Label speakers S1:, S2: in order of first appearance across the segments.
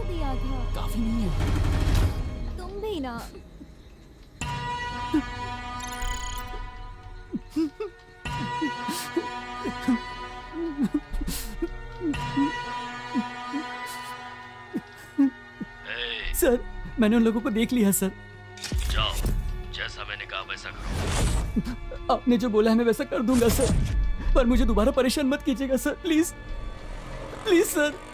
S1: दिया था।
S2: काफी नहीं है।
S1: तुम भी ना।
S2: सर मैंने उन लोगों को देख लिया सर।
S3: जाओ, जैसा मैंने कहा वैसा करो।
S2: आपने जो बोला है मैं वैसा कर दूंगा सर, पर मुझे दोबारा परेशान मत कीजिएगा सर, प्लीज प्लीज सर।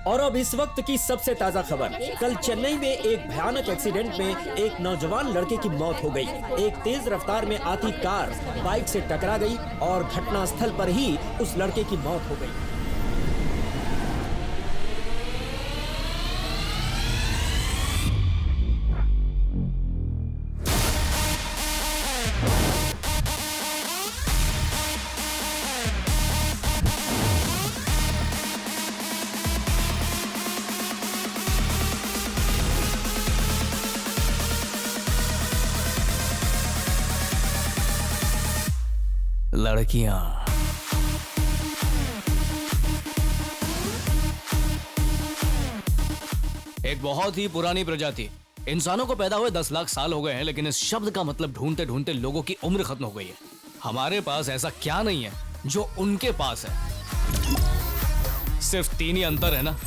S4: और अब इस वक्त की सबसे ताजा खबर। कल चेन्नई में एक भयानक एक्सीडेंट में एक नौजवान लड़के की मौत हो गई। एक तेज रफ्तार में आती कार बाइक से टकरा गई और घटनास्थल पर ही उस लड़के की मौत हो गई।
S2: लड़कियां एक बहुत ही पुरानी प्रजाति। इंसानों को पैदा हुए 10 लाख साल हो गए हैं, लेकिन इस शब्द का मतलब ढूंढते ढूंढते लोगों की उम्र खत्म हो गई है। हमारे पास ऐसा क्या नहीं है जो उनके पास है? सिर्फ 3 ही अंतर है ना,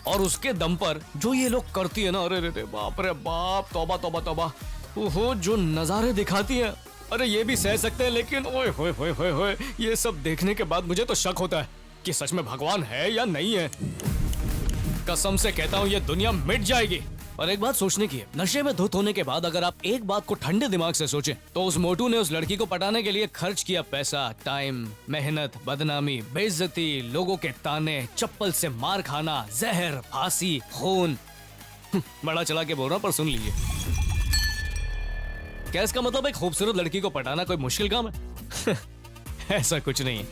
S2: और उसके दम पर जो ये लोग करती है ना, अरे रे बाप रे बाप, तौबा तौबा तौबा। ओहो, जो नजारे दिखाती है, अरे ये भी सह सकते हैं, लेकिन ओए होए होए होए होए, ये सब देखने के बाद मुझे तो शक होता है कि सच में भगवान है या नहीं है। कसम से कहता हूँ ये दुनिया मिट जाएगी। और एक बात सोचने की है, नशे में धुत होने के बाद अगर आप एक बात को ठंडे दिमाग से सोचें तो उस मोटू ने उस लड़की को पटाने के लिए खर्च किया पैसा, टाइम, मेहनत, बदनामी, बेइज्जती, लोगों के ताने, चप्पल से मार खाना, जहर, फांसी, खून। बड़ा चला के बोल रहा हूं, पर सुन लीजिए। क्या इसका मतलब एक खूबसूरत लड़की को पटाना कोई मुश्किल काम है? ऐसा कुछ नहीं है।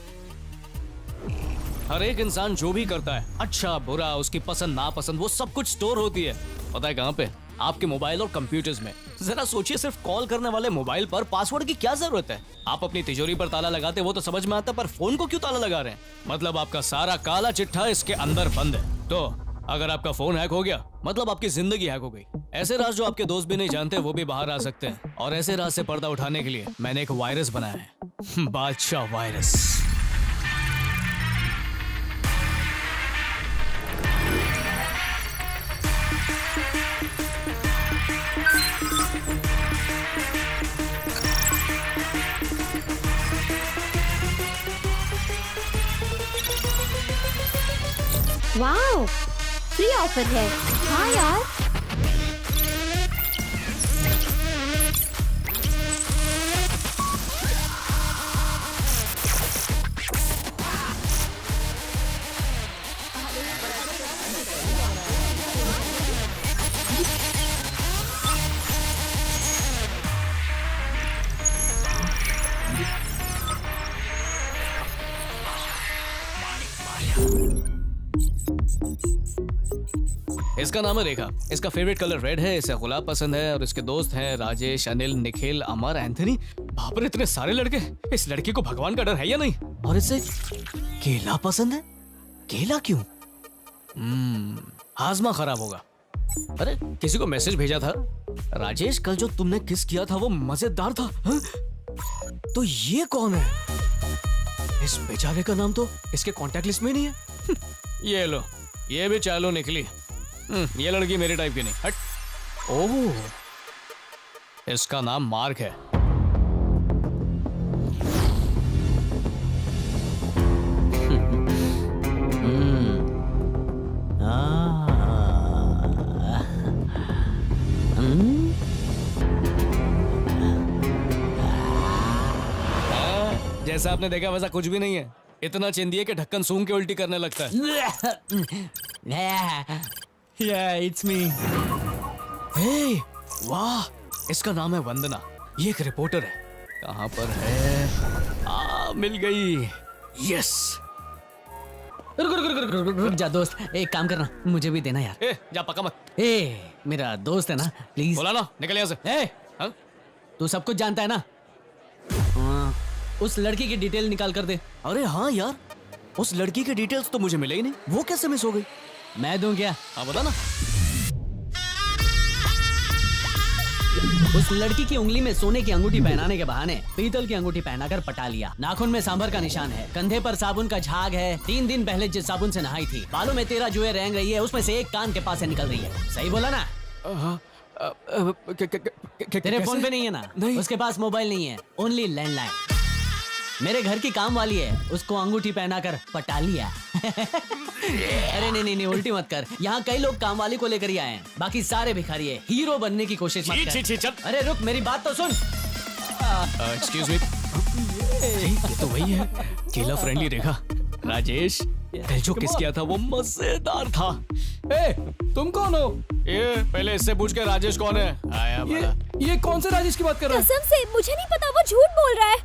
S2: हर एक इंसान जो भी करता है, अच्छा बुरा, उसकी पसंद नापसंद, वो सब कुछ स्टोर होती है। पता है कहाँ पे? आपके मोबाइल और कंप्यूटर्स में। जरा सोचिए, सिर्फ कॉल करने वाले मोबाइल पर पासवर्ड की क्या जरूरत है? आप अपनी तिजोरी पर ताला लगाते वो तो समझ में आता, पर फोन को क्यों ताला लगा रहे हैं? मतलब आपका सारा काला चिट्ठा इसके अंदर बंद है। तो अगर आपका फोन हैक हो गया मतलब आपकी जिंदगी हैक हो गई। ऐसे राज जो आपके दोस्त भी नहीं जानते वो भी बाहर आ सकते हैं, और ऐसे राज से पर्दा उठाने के लिए मैंने एक वायरस बनाया है, बादशाह वायरस।
S1: वाओ, फ्री ऑफर है। हाँ यार।
S2: इसका नाम है रेखा। इसका फेवरेट कलर रेड है, इसे गुलाब पसंद है, और इसके दोस्त हैं राजेश, अनिल, निखिल, अमर, एंथनी। बाप रे, इतने सारे लड़के। इस लड़की को भगवान का डर है या नहीं? और इसे केला पसंद है। केला क्यों? हाजमा खराब होगा। अरे किसी को मैसेज भेजा था, राजेश कल जो तुमने किस किया था वो मजेदार था। हा? तो ये कौन है? इस बेचारे का नाम तो इसके कांटेक्ट लिस्ट में नहीं है। ये लो, ये भी चालू निकली। ये लड़की मेरे टाइप की नहीं। हट। ओह, इसका नाम मार्क है। जैसा आपने देखा वैसा कुछ भी नहीं है। इतना चिंदी है कि ढक्कन सूंघ के उल्टी करने लगता है।
S5: Yeah, it's me.
S2: हे, वाह, इसका नाम है वंदना। ये एक रिपोर्टर है। कहाँ पर है? मिल गई। यस।
S5: रुक जा दोस्त, एक काम करना, मुझे भी देना यार।
S2: ए, जा पका मत।
S5: मेरा दोस्त है ना, प्लीज।
S2: बोला ना, निकल यहाँ से। हाँ?
S5: तू सब कुछ जानता है ना? हाँ, उस लड़की की डिटेल निकाल कर दे।
S2: अरे हाँ यार, उस लड़की के डिटेल्स तो मुझे मिले ही नहीं। वो कैसे मिस हो गई?
S5: मैं दूं क्या?
S2: हाँ बता ना।
S5: उस लड़की की उंगली में सोने की अंगूठी पहनाने के बहाने पीतल की अंगूठी पहनाकर पटा लिया। नाखून में सांभर का निशान है, कंधे पर साबुन का झाग है। 3 दिन पहले जिस साबुन से नहाई थी, बालों में 13 जुएं रेंग रही है, उसमें से एक कान के पास से निकल रही है। सही बोला ना? तेरे फोन पे नहीं है ना?
S2: नहीं।
S5: उसके पास मोबाइल नहीं है, ओनली लैंडलाइन। मेरे घर की काम वाली है, उसको अंगूठी पहनाकर पटा लिया। अरे नहीं, उल्टी मत कर। यहाँ कई लोग काम वाली को लेकर ही आए हैं, बाकी सारे भिखारी है। हीरो बनने की कोशिश मत कर।
S2: चल।
S5: अरे रुक, मेरी बात तो सुन।
S2: Excuse me. ये तो वही है, केला फ्रेंडली रेखा। राजेश, कल जो किस किया था वो मजेदार था। ए, तुम कौन हो? ये पहले इससे पूछ के राजेश कौन है। आया बड़ा। ये कौन से राजेश की बात कर रहा है?
S1: कसम से मुझे नहीं पता, वो झूठ बोल रहा है।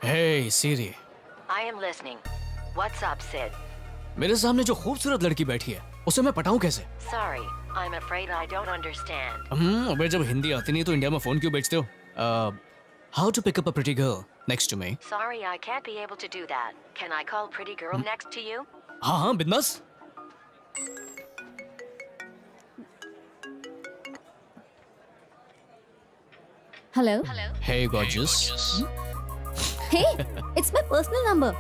S2: Hey Siri,
S6: I am listening. What's up, Sid?
S2: मेरे सामने जो खूबसूरत लड़की बैठी है उसे मैं पटाऊं कैसे?
S6: Sorry, I'm afraid I don't understand.
S2: अबे जब हिंदी आती नहीं तो इंडिया में फोन क्यों बेचते हो? How to pick up a pretty girl next to me?
S6: Sorry, I can't be able to do that. Can I call pretty girl next to you?
S2: हाँ बिंदास।
S1: Hello.
S2: Hey gorgeous.
S1: Hey, it's my personal number.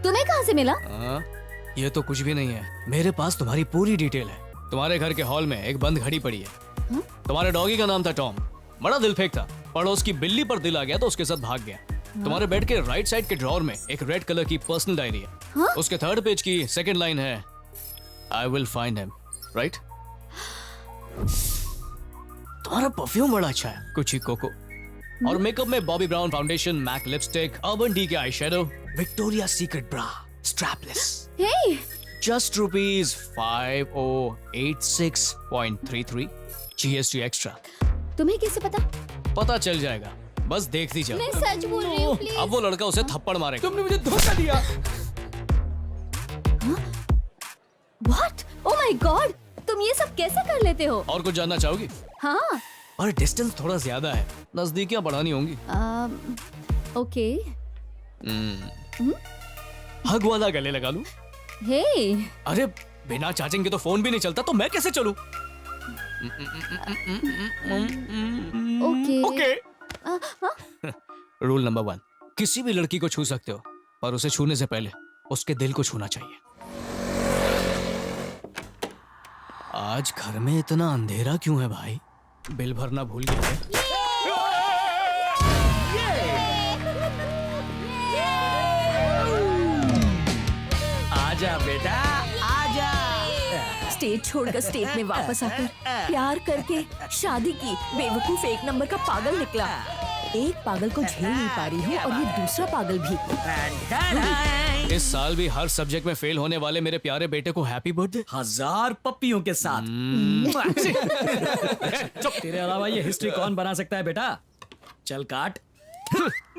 S1: तुम्हें कहाँ से मिला?
S2: ये तो कुछ भी नहीं है। मेरे पास तुम्हारी पूरी डिटेल है। तुम्हारे घर के हॉल में एक बंद घड़ी पड़ी है। तुम्हारे डॉगी का नाम था टॉम। बड़ा दिल फेंक था। पड़ोस की बिल्ली पर दिल आ गया तो उसके साथ भाग गया। तुम्हारे बेड के राइट साइड के ड्रॉर में एक रेड कलर की पर्सनल डायरी है। उसके 3rd पेज की 2nd लाइन है, I will find him, right? तुम्हारा परफ्यूम बड़ा अच्छा है, कुछ ही कोको। और मेकअप में Bobbi Brown foundation, MAC lipstick, Urban Decay eye shadow, Victoria Secret bra, strapless.
S1: Hey,
S2: just rupees 5086.33 GST extra.
S1: तुम्हें कैसे पता?
S2: पता चल जाएगा, बस देखती चल।
S1: मैं सच बोल रही हूँ, प्लीज।
S2: अब वो लड़का उसे थप्पड़ मारेगा।
S5: तुमने मुझे धोखा दिया।
S1: व्हाट? ओह माय गॉड, तुम ये सब कैसे कर लेते हो?
S2: और कुछ जानना चाहोगी?
S1: हाँ।
S2: पर डिस्टेंस थोड़ा ज्यादा है, नजदीकियां बढ़ानी होंगी।
S1: ओके।
S2: हग वाला गले लगा लूं?
S1: हे,
S2: अरे बिना चार्जिंग के तो फोन भी नहीं चलता, तो मैं कैसे चलूं?
S1: ओके।
S2: ओके। रूल नंबर 1, किसी भी लड़की को छू सकते हो, पर उसे छूने से पहले उसके दिल को छूना चाहिए। आज घर में इतना अंधेरा क्यों है भाई? बिल भरना भूल गया है?
S5: आजा बेटा, आजा।
S7: स्टेट छोड़कर स्टेट में वापस आकर प्यार करके शादी की बेवकूफ 1 नंबर का पागल निकला। एक पागल को झेल नहीं पा रही हूँ और ये दूसरा पागल भी।
S2: इस साल भी हर सब्जेक्ट में फेल होने वाले मेरे प्यारे बेटे को हैप्पी बर्थडे।
S5: 1000 पप्पियों के साथ। चुप, तेरे अलावा ये हिस्ट्री कौन बना सकता है बेटा? चल काट।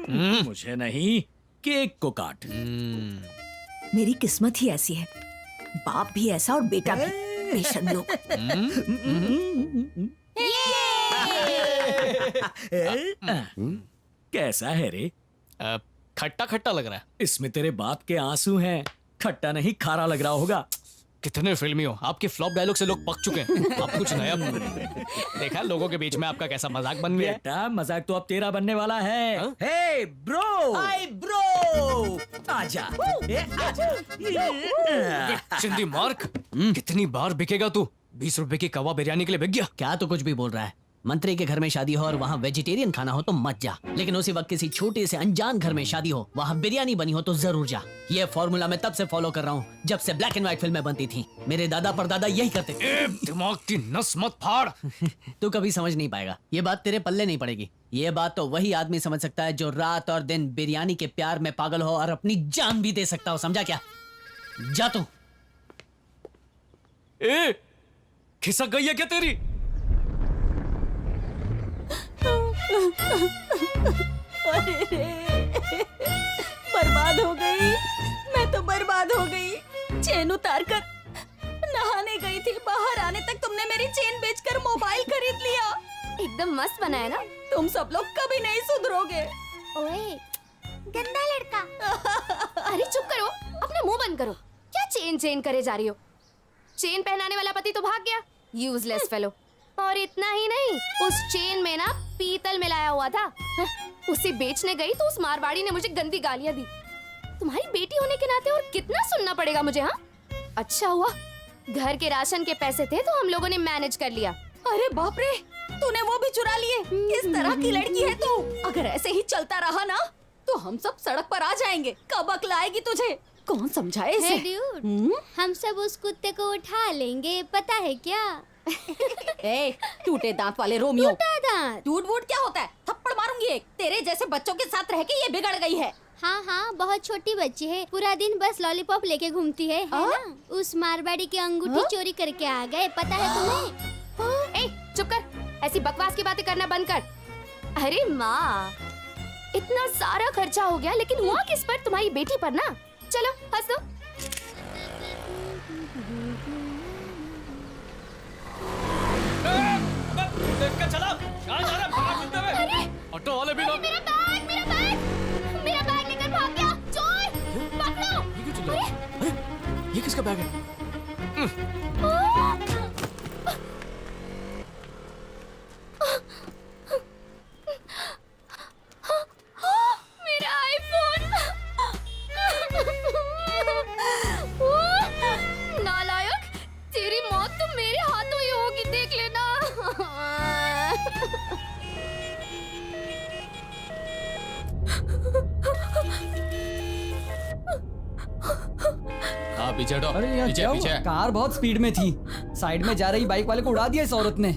S5: मुझे नहीं, केक को काट।
S7: मेरी किस्मत ही ऐसी है, बाप भी ऐसा और बेटा भी बेशर्म लोग।
S5: कैसा है रे?
S2: खट्टा खट्टा लग रहा है।
S5: इसमें तेरे बाप के आंसू हैं। खट्टा नहीं खारा लग रहा होगा।
S2: कितने फिल्मी हो, आपके फ्लॉप डायलॉग से लोग पक चुके हैं। आप कुछ नया देखा लोगों के बीच में आपका कैसा मजाक बन गया है?
S4: बेटा मजाक तो अब तेरा बनने वाला है।
S2: हाँ?
S4: हे ब्रो, हाय ब्रो, आजा, आजा।
S2: चिंदी मार्क, कितनी बार बिकेगा तू? 20 रुपए की कवा बिरयानी के लिए बिक गया।
S5: क्या तो कुछ भी बोल रहा है। मंत्री के घर में शादी हो और वहाँ वेजिटेरियन खाना हो तो मत जा, लेकिन उसी वक्त किसी छोटे से अनजान घर में शादी हो, वहाँ बिरयानी बनी हो तो जरूर जा। ये फॉर्मूला मैं तब से फॉलो कर रहा हूँ जब से ब्लैक एंड व्हाइट फिल्में बनती थी। मेरे दादा परदादा यही करते थे।
S2: दिमाग की नस मत फाड़।
S5: तू कभी समझ नहीं पाएगा, ये बात तेरे पल्ले नहीं पड़ेगी। ये बात तो वही आदमी समझ सकता है जो रात और दिन बिरयानी के प्यार में पागल हो और अपनी जान भी दे सकता हो, समझा क्या? जा तू।
S2: ए, खिसक गई है क्या तेरी?
S7: अरे रे, बर्बाद हो गई, मैं तो बर्बाद हो गई। चेन उतार कर नहाने गई थी, बाहर आने तक तुमने मेरी चेन बेचकर मोबाइल खरीद लिया।
S1: एकदम मस्त बना है ना?
S7: तुम सब लोग कभी नहीं सुधरोगे।
S1: ओए, गंदा लड़का। अरे चुप करो, अपना मुंह बंद करो। क्या चेन चेन करे जा रही हो? चेन पहनाने वाला पति तो भाग गया, यूजलेस फेलो। और इतना ही नहीं, उस चेन में ना पीतल मिलाया हुआ था। उसे बेचने गई तो उस मारवाड़ी ने मुझे गंदी गालियां दी। तुम्हारी बेटी होने के नाते और कितना सुनना पड़ेगा मुझे? हाँ, अच्छा हुआ घर के राशन के पैसे थे तो हम लोगों ने मैनेज कर लिया।
S7: अरे बाप रे, तूने वो भी चुरा लिए। किस तरह की लड़की है तू? अगर ऐसे ही चलता रहा ना तो हम सब सड़क पर आ जाएंगे। कब अक्ल आएगी तुझे? कौन समझाए इसे?
S1: हम सब उस कुत्ते को उठा लेंगे, पता है क्या?
S7: ए, टूटे दांत वाले रोमियो।
S1: टूटा दांत?
S7: टूट वूट क्या होता है? थप्पड़ मारूंगी एक। तेरे जैसे बच्चों के साथ रह के ये बिगड़ गई है।
S1: हाँ हाँ, बहुत छोटी बच्ची है, पूरा दिन बस लॉलीपॉप लेके घूमती है ना? उस मारवाड़ी की अंगूठी चोरी करके आ गए, पता है तुम्हें? ए, चुप कर, ऐसी बकवास की बातें करना बंद कर। अरे माँ, इतना सारा खर्चा हो गया लेकिन हुआ किस पर? तुम्हारी बेटी पर ना। चलो हंस दो।
S2: देख के चला, कहाँ जा रहा है? भागा घूमते हुए। ऑटो वाले भी लोग।
S1: मेरा बैग लेकर भाग गया। चोर, पकड़ो।
S2: ये क्यों चिल्ला रहा है? अरे, ये किसका बैग है?
S1: मेरा आईफोन। नालायक, तेरी मौत तो मेरे हाथों ही होगी, देख लेना।
S2: हाँ पीछे हटो।
S8: अरे यार
S2: पीछे
S8: क्या
S2: पीछे।
S8: हुआ? कार बहुत स्पीड में थी, साइड में जा रही बाइक वाले को उड़ा दिया इस औरत ने।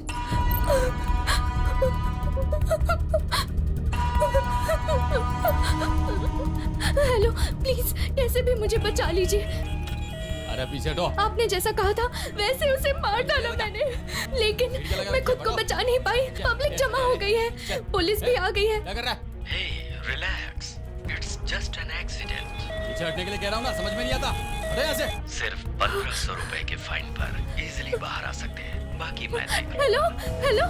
S1: हेलो, प्लीज कैसे भी मुझे बचा लीजिए।
S2: अरे पीछे हटो।
S1: आपने जैसा कहा था वैसे उसे मार डाला मैंने, लेकिन मैं खुद को बचा नहीं पाई। पब्लिक जमा हो गई है, पुलिस भी आ गई है।
S2: क्या कर रहा है?
S3: Hey, relax. It's just an accident.
S2: पीछे हटने के लिए कह रहा हूँ ना, समझ में नहीं आता। हटो यहाँ से।
S3: सिर्फ 1500 रुपए के फाइन पर इजीली बाहर आ सकते हैं। बाकी मैं देख लूंगा।
S1: Hello hello,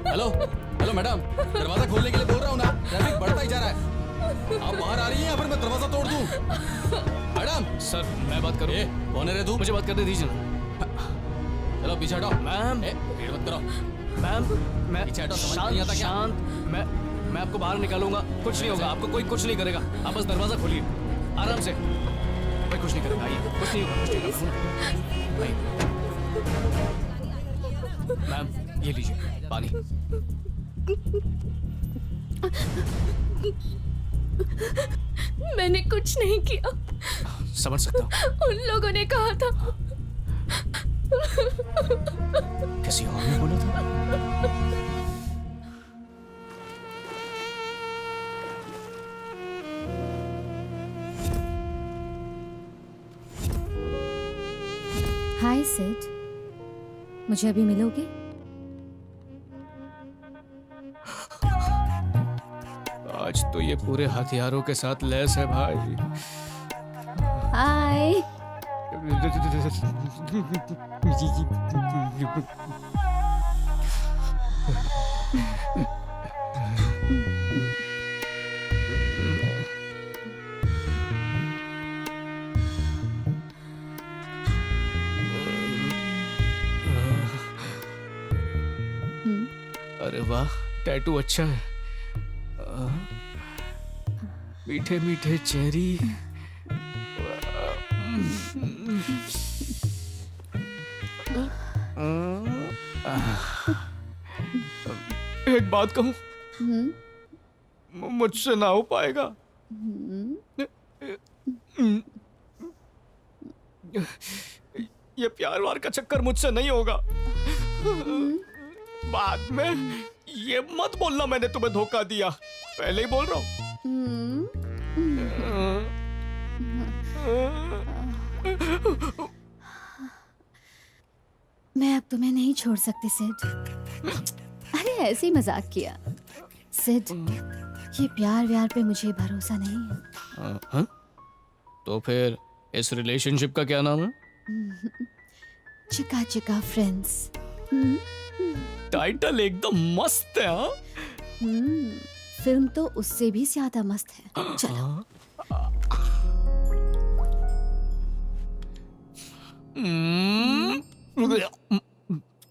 S2: hello hello madam, दरवाजा खोलने के लिए बोल रहा हूँ ना, ट्रैफिक बढ़ता ही जा रहा है। आप बाहर आ रही हैं या फिर मैं दरवाजा तोड़ दूँ? मैडम सर, मैं बात करूँ? कौन है रे तू? मुझे बात करने दीजिए ना। चलो पीछे हटो। मैम, भीड़ मत करो। मैम, मैं पीछे हटो, समझ नहीं आता क्या? शांत, मैं आपको बाहर निकालूंगा, कुछ नहीं होगा, आपको कोई कुछ नहीं करेगा। आप बस दरवाजा खोलिए आराम से, कोई कुछ नहीं करेगा। आइए, कुछ नहीं होगा, कुछ नहीं होगा। आइए। मैम ये लीजिए पानी।
S1: मैंने कुछ नहीं किया।
S2: समझ सकता हूँ।
S1: उन लोगों ने कहा था।
S2: किसी और ने बोला था?
S1: हाय सिड, मुझे अभी मिलोगे?
S2: आज तो ये पूरे हथियारों के साथ लैस है भाई।
S1: हाय।
S2: वाह, टैटू अच्छा है। मीठे मीठे चेरी। एक बात कहूं, मुझसे ना हो पाएगा। ये प्यार वार का चक्कर मुझसे नहीं होगा। बाद में ये मत बोलना मैंने तुम्हें धोखा दिया, पहले ही बोल रहा हूं।
S1: मैं अब तुम्हें नहीं छोड़ सकती सिड। अरे ऐसे ही मजाक किया सिड, ये प्यार व्यार पे मुझे भरोसा नहीं है।
S2: हाँ? तो फिर इस रिलेशनशिप का क्या नाम है?
S1: चिका चिका फ्रेंड्स।
S2: टाइटल एकदम मस्त है। हाँ?
S1: फिल्म तो उससे भी ज्यादा मस्त है। चलो।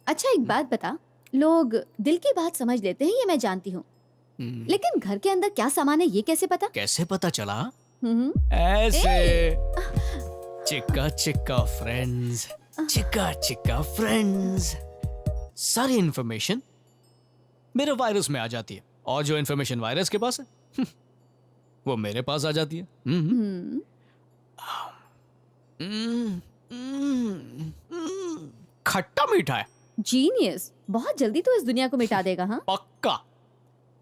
S1: अच्छा एक बात बता, लोग दिल की बात समझ लेते हैं, ये मैं जानती हूँ, लेकिन घर के अंदर क्या सामान है ये कैसे पता?
S2: कैसे पता चला? ऐसे चिक्का चिक्का फ्रेंड्स, चिक्का चिक्का फ्रेंड्स। सारी इंफॉर्मेशन मेरे वायरस में आ जाती है, और जो इंफॉर्मेशन वायरस के पास है वो मेरे पास आ जाती है। खट्टा मीठा है।
S1: जीनियस, बहुत जल्दी तो इस दुनिया को मिटा देगा। हाँ
S2: पक्का,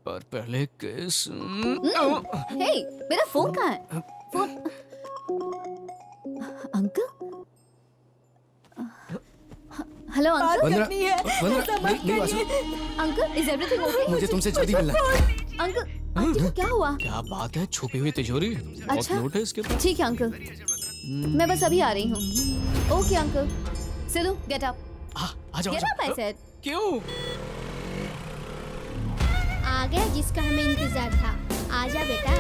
S2: पर पहले किस।
S1: हे, मेरा फोन कहाँ है? Phone. Uncle? Hello uncle. Uncle, is everything okay?
S2: मुझे तुमसे जल्दी मिलना है।
S1: अंकल, आंटी को क्या हुआ?
S2: क्या बात है, छुपी हुई तिजोरी। बहुत
S1: अच्छा।
S2: नोट है इसके पास।
S1: ठीक है अंकल, मैं बस अभी आ रही हूँ। ओके अंकल, सिलू गेट अप।
S2: आ जाओ।
S1: Get up I said.
S2: क्यों?
S9: आ गया जिसका हमें इंतजार था। आजा बेटा।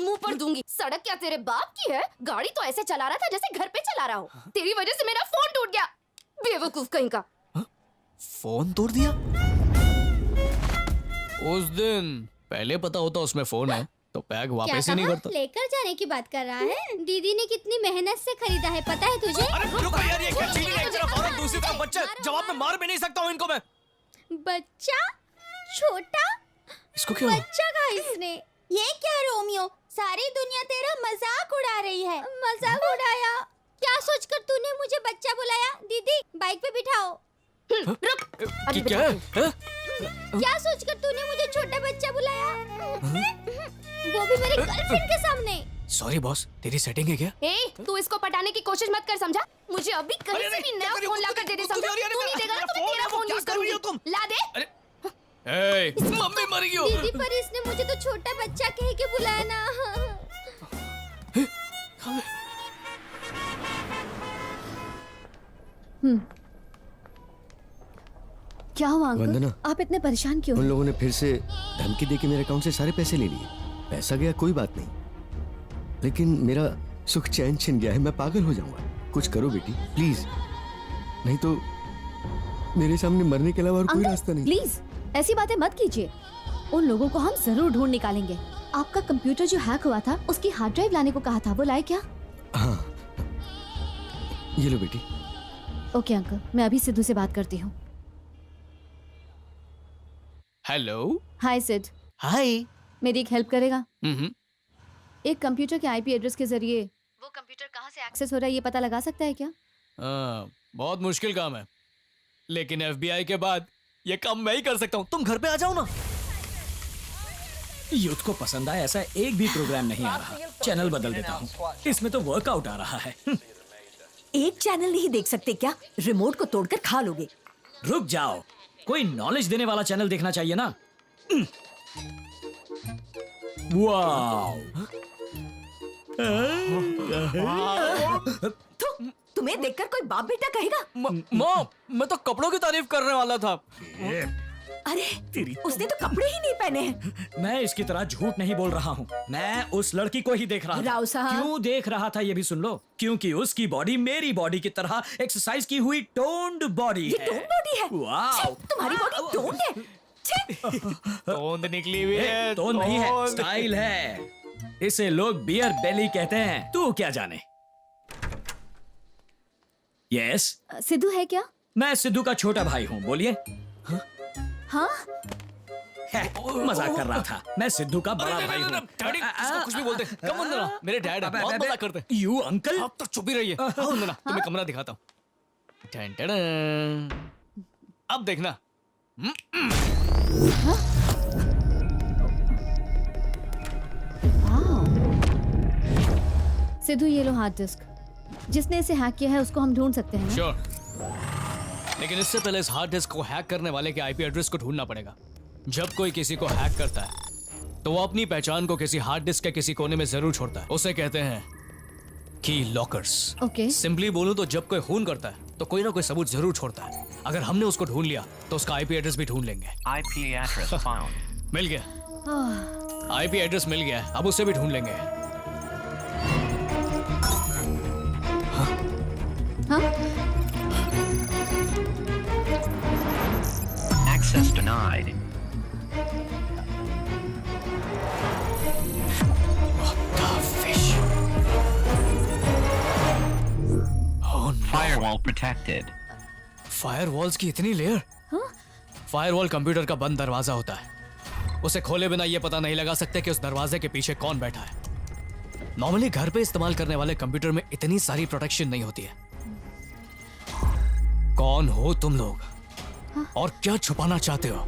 S1: मुंह पर दूंगी। सड़क क्या तेरे बाप की है? गाड़ी तो ऐसे चला रहा था जैसे घर पे चला रहा हो। तेरी वजह से मेरा फोन टूट गया, बेवकूफ कहीं का।
S2: फोन तोड़ दिया? उस दिन पहले पता होता उसमें फोन है तो बैग वापस ही नहीं करता।
S9: लेकर जाने की बात कर रहा है? दीदी ने कितनी मेहनत से खरीदा है पता है तुझे?
S2: अरे रुको यार, ये क्या चीज है? एक तरफ औरत दूसरी तरफ बच्चे, जवाब में मार भी नहीं सकता हूँ इनको मैं।
S9: बच्चा? छोटा
S2: इसको क्यों?
S9: बच्चा कहा इसने? ये क्या रोमियो, सारी दुनिया तेरा मजाक उड़ा रही है। मजाक उड़ाया? क्या सोचकर तूने मुझे बच्चा बुलाया? दीदी बाइक पे बिठाओ।
S2: कि क्या है?
S9: क्या सोचकर तूने मुझे छोटा बच्चा बुलाया? वो भी मेरी गर्लफ्रेंड के सामने।
S2: सॉरी बॉस, तेरी सेटिंग है क्या?
S1: ए, तू इसको पटाने की कोशिश मत कर, समझा? मुझे अभी कहीं से भी नया फोन लाकर दे दे, समझा? तू नहीं देगा ना तो मैं तेरा फोन यूज करूंगी। ला दे।
S2: मम्मी मर गई हो।
S9: दीदी पर इसने मुझे तो छोटा बच्चा कह के बुलाया ना।
S1: क्या हुआ अंकल?
S10: वंदना,
S1: आप इतने परेशान क्यों?
S10: उन लोगों ने फिर से धमकी देके मेरे अकाउंट से सारे पैसे ले लिए। पैसा गया कोई बात नहीं, लेकिन मेरा सुख चैन छिन गया है। मैं पागल हो जाऊंगा। कुछ करो बेटी प्लीज, नहीं तो मेरे सामने मरने के अलावा और कोई रास्ता नहीं।
S1: प्लीज ऐसी बातें मत कीजिए। उन लोगों को हम जरूर ढूंढ निकालेंगे। आपका कंप्यूटर जो हैक हुआ था उसकी हार्ड ड्राइव लाने को कहा था, वो लाए क्या?
S10: हाँ, ये लो बेटी।
S1: ओके अंकल, मैं अभी सिद्धू से बात करती हूँ।
S2: हेलो।
S1: हाय सिड।
S5: हाय।
S1: मेरी एक हेल्प करेगा? एक कंप्यूटर के आईपी एड्रेस के जरिए वो कंप्यूटर कहाँ से एक्सेस हो रहा है ये पता लगा सकता है क्या?
S2: बहुत मुश्किल काम है, लेकिन एफबीआई के बाद ये काम मैं ही कर सकता हूँ। तुम घर पे आ जाओ ना।
S4: यूथ को पसंद आए ऐसा एक भी प्रोग्राम नहीं आ रहा। चैनल बदल देता हूँ, इसमें तो वर्कआउट आ रहा है।
S7: एक चैनल नहीं देख सकते क्या? रिमोट को तोड़कर खा लोगे।
S4: रुक जाओ, कोई नॉलेज देने वाला चैनल देखना चाहिए ना। वाओ,
S7: तुम्हें देखकर कोई बाप बेटा कहेगा?
S2: माँ, मैं तो कपड़ों की तारीफ करने वाला था।
S7: अरे उसने तो कपड़े ही नहीं पहने हैं।
S4: मैं इसकी तरह झूठ नहीं बोल रहा हूँ, मैं उस लड़की को ही देख रहा था।
S7: राव साहब।
S4: क्यों देख रहा था ये भी सुन लो, क्योंकि उसकी बॉडी मेरी बॉडी की तरह एक्सरसाइज की हुई टोन्ड बॉडी
S7: ये
S4: है।
S7: टोन बॉडी है।
S4: वाह।
S7: छी, तुम्हारी बॉडी टोन है। छी।
S2: तोंद निकली हुई है।
S4: टोन नहीं है,
S2: तोंद।
S4: स्टाइल है। इसे लोग बियर बेली कहते हैं, तू क्या जाने। यस,
S9: सिद्धू है क्या?
S4: मैं सिद्धू का छोटा भाई हूँ, बोलिए।
S9: हाँ
S4: है, मजाक कर रहा था, मैं सिद्धू का बड़ा भाई हूँ।
S2: डैडी इसको कुछ भी बोलते हैं। कम वंदना, मेरे डैड है, बहुत मजाक करते हैं।
S4: You uncle.
S2: आप तो चुप ही रहिए। आओ वंदना, तुम्हें कमरा दिखाता हूँ। टन टन। अब देखना।
S9: सिद्धू, ये लो हार्ड डिस्क। जिसने इसे हैक किया है उसको हम ढूंढ सकते हैं ना?
S2: श्योर। लेकिन इससे पहले इस हार्ड डिस्क को हैक करने वाले के आईपी एड्रेस को ढूंढना पड़ेगा। जब कोई किसी को हैक करता है तो वो अपनी पहचान को किसी हार्ड डिस्क के किसी कोने में जरूर छोड़ता है। उसे कहते हैं की लॉकर्स।
S9: ओके।
S2: सिंपली बोलूं तो जब कोई खून करता है तो कोई ना कोई सबूत जरूर छोड़ता है। अगर हमने उसको ढूंढ लिया तो उसका आईपी एड्रेस भी ढूंढ लेंगे।
S3: IP address found.
S2: मिल गया। आईपी एड्रेस मिल गया है, अब उसे भी ढूंढ लेंगे।
S3: Access denied. Firewall protected.
S2: Firewalls की इतनी लेयर? फायरवॉल कंप्यूटर का बंद दरवाजा होता है। उसे खोले बिना ये पता नहीं लगा सकते कि उस दरवाजे के पीछे कौन बैठा है। नॉर्मली घर पे इस्तेमाल करने वाले कंप्यूटर में इतनी सारी प्रोटेक्शन नहीं होती है। कौन हो तुम लोग और क्या छुपाना चाहते हो?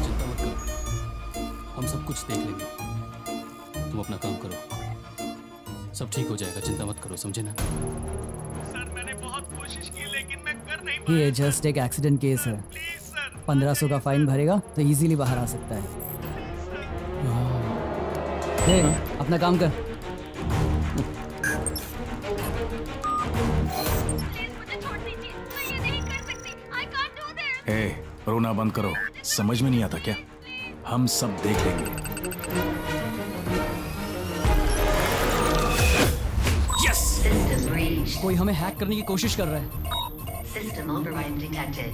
S2: चिंता मत करो, हम सब कुछ देख लेंगे। तुम अपना काम करो, सब ठीक हो जाएगा। चिंता मत करो, समझे ना?
S11: सर मैंने बहुत कोशिश की लेकिन मैं कर नहीं पाया।
S8: ये जस्ट एक एक्सीडेंट केस है।
S11: Please sir.
S8: 1500 का फाइन भरेगा तो इजीली बाहर आ सकता है। हे, अपना काम कर।
S11: ए, रोना बंद करो। समझ में नहीं आता क्या? हम सब देख लेंगे।
S6: System breached.
S8: कोई हमें हैक करने की कोशिश कर रहा है।
S6: System override detected.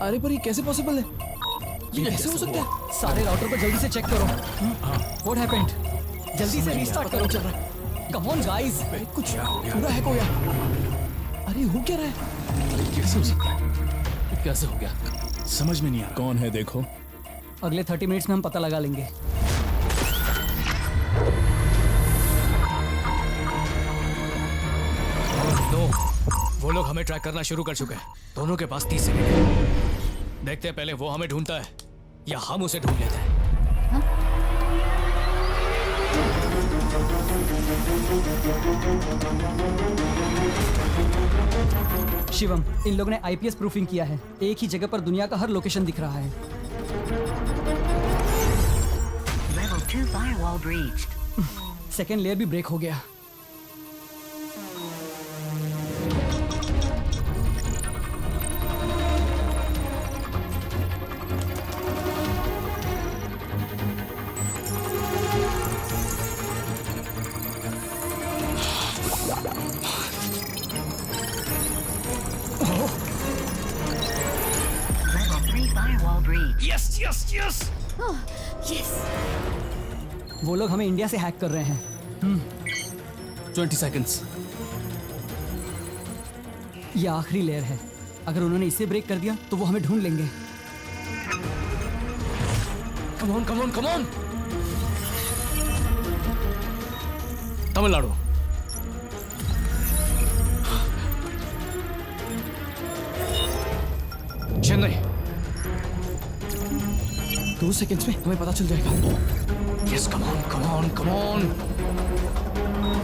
S8: अरे पर ये कैसे पॉसिबल है? ये कैसे हो सकता है? सारे राउटर को जल्दी से चेक करो। What happened? जल्दी से रीस्टार्ट करो। चल रहा है। Come on guys, कुछ पूरा हैक हो गया। अरे हो क्या रहा है?
S11: कैसे हो सकता है?
S2: कैसे हो गया?
S11: समझ में नहीं आ रहा। कौन है देखो।
S8: अगले 30 मिनट्स में हम पता लगा लेंगे।
S2: नो, वो लोग हमें ट्रैक करना शुरू कर चुके हैं। दोनों के पास 30 सेकंड है। देखते हैं पहले वो हमें ढूंढता है या हम उसे ढूंढ लेते हैं।
S8: शिवम, इन लोगों ने आईपीएस प्रूफिंग किया है। एक ही जगह पर दुनिया का हर लोकेशन दिख रहा है।
S6: Level 2 firewall breached.
S8: Second layer भी ब्रेक हो गया।
S6: Level 3 firewall breached.
S2: Yes yes yes.
S9: Yes.
S8: वो लोग हमें इंडिया से हैक कर रहे हैं।
S2: 20 सेकंड्स।
S8: ये आखिरी लेयर है। अगर उन्होंने इसे ब्रेक कर दिया तो वो हमें ढूंढ लेंगे।
S2: Come on come on come on. Tamil Nadu. Chennai.
S8: 2 seconds में हमें पता चल जाएगा।
S2: Yes, come on, come on, come on. Come on,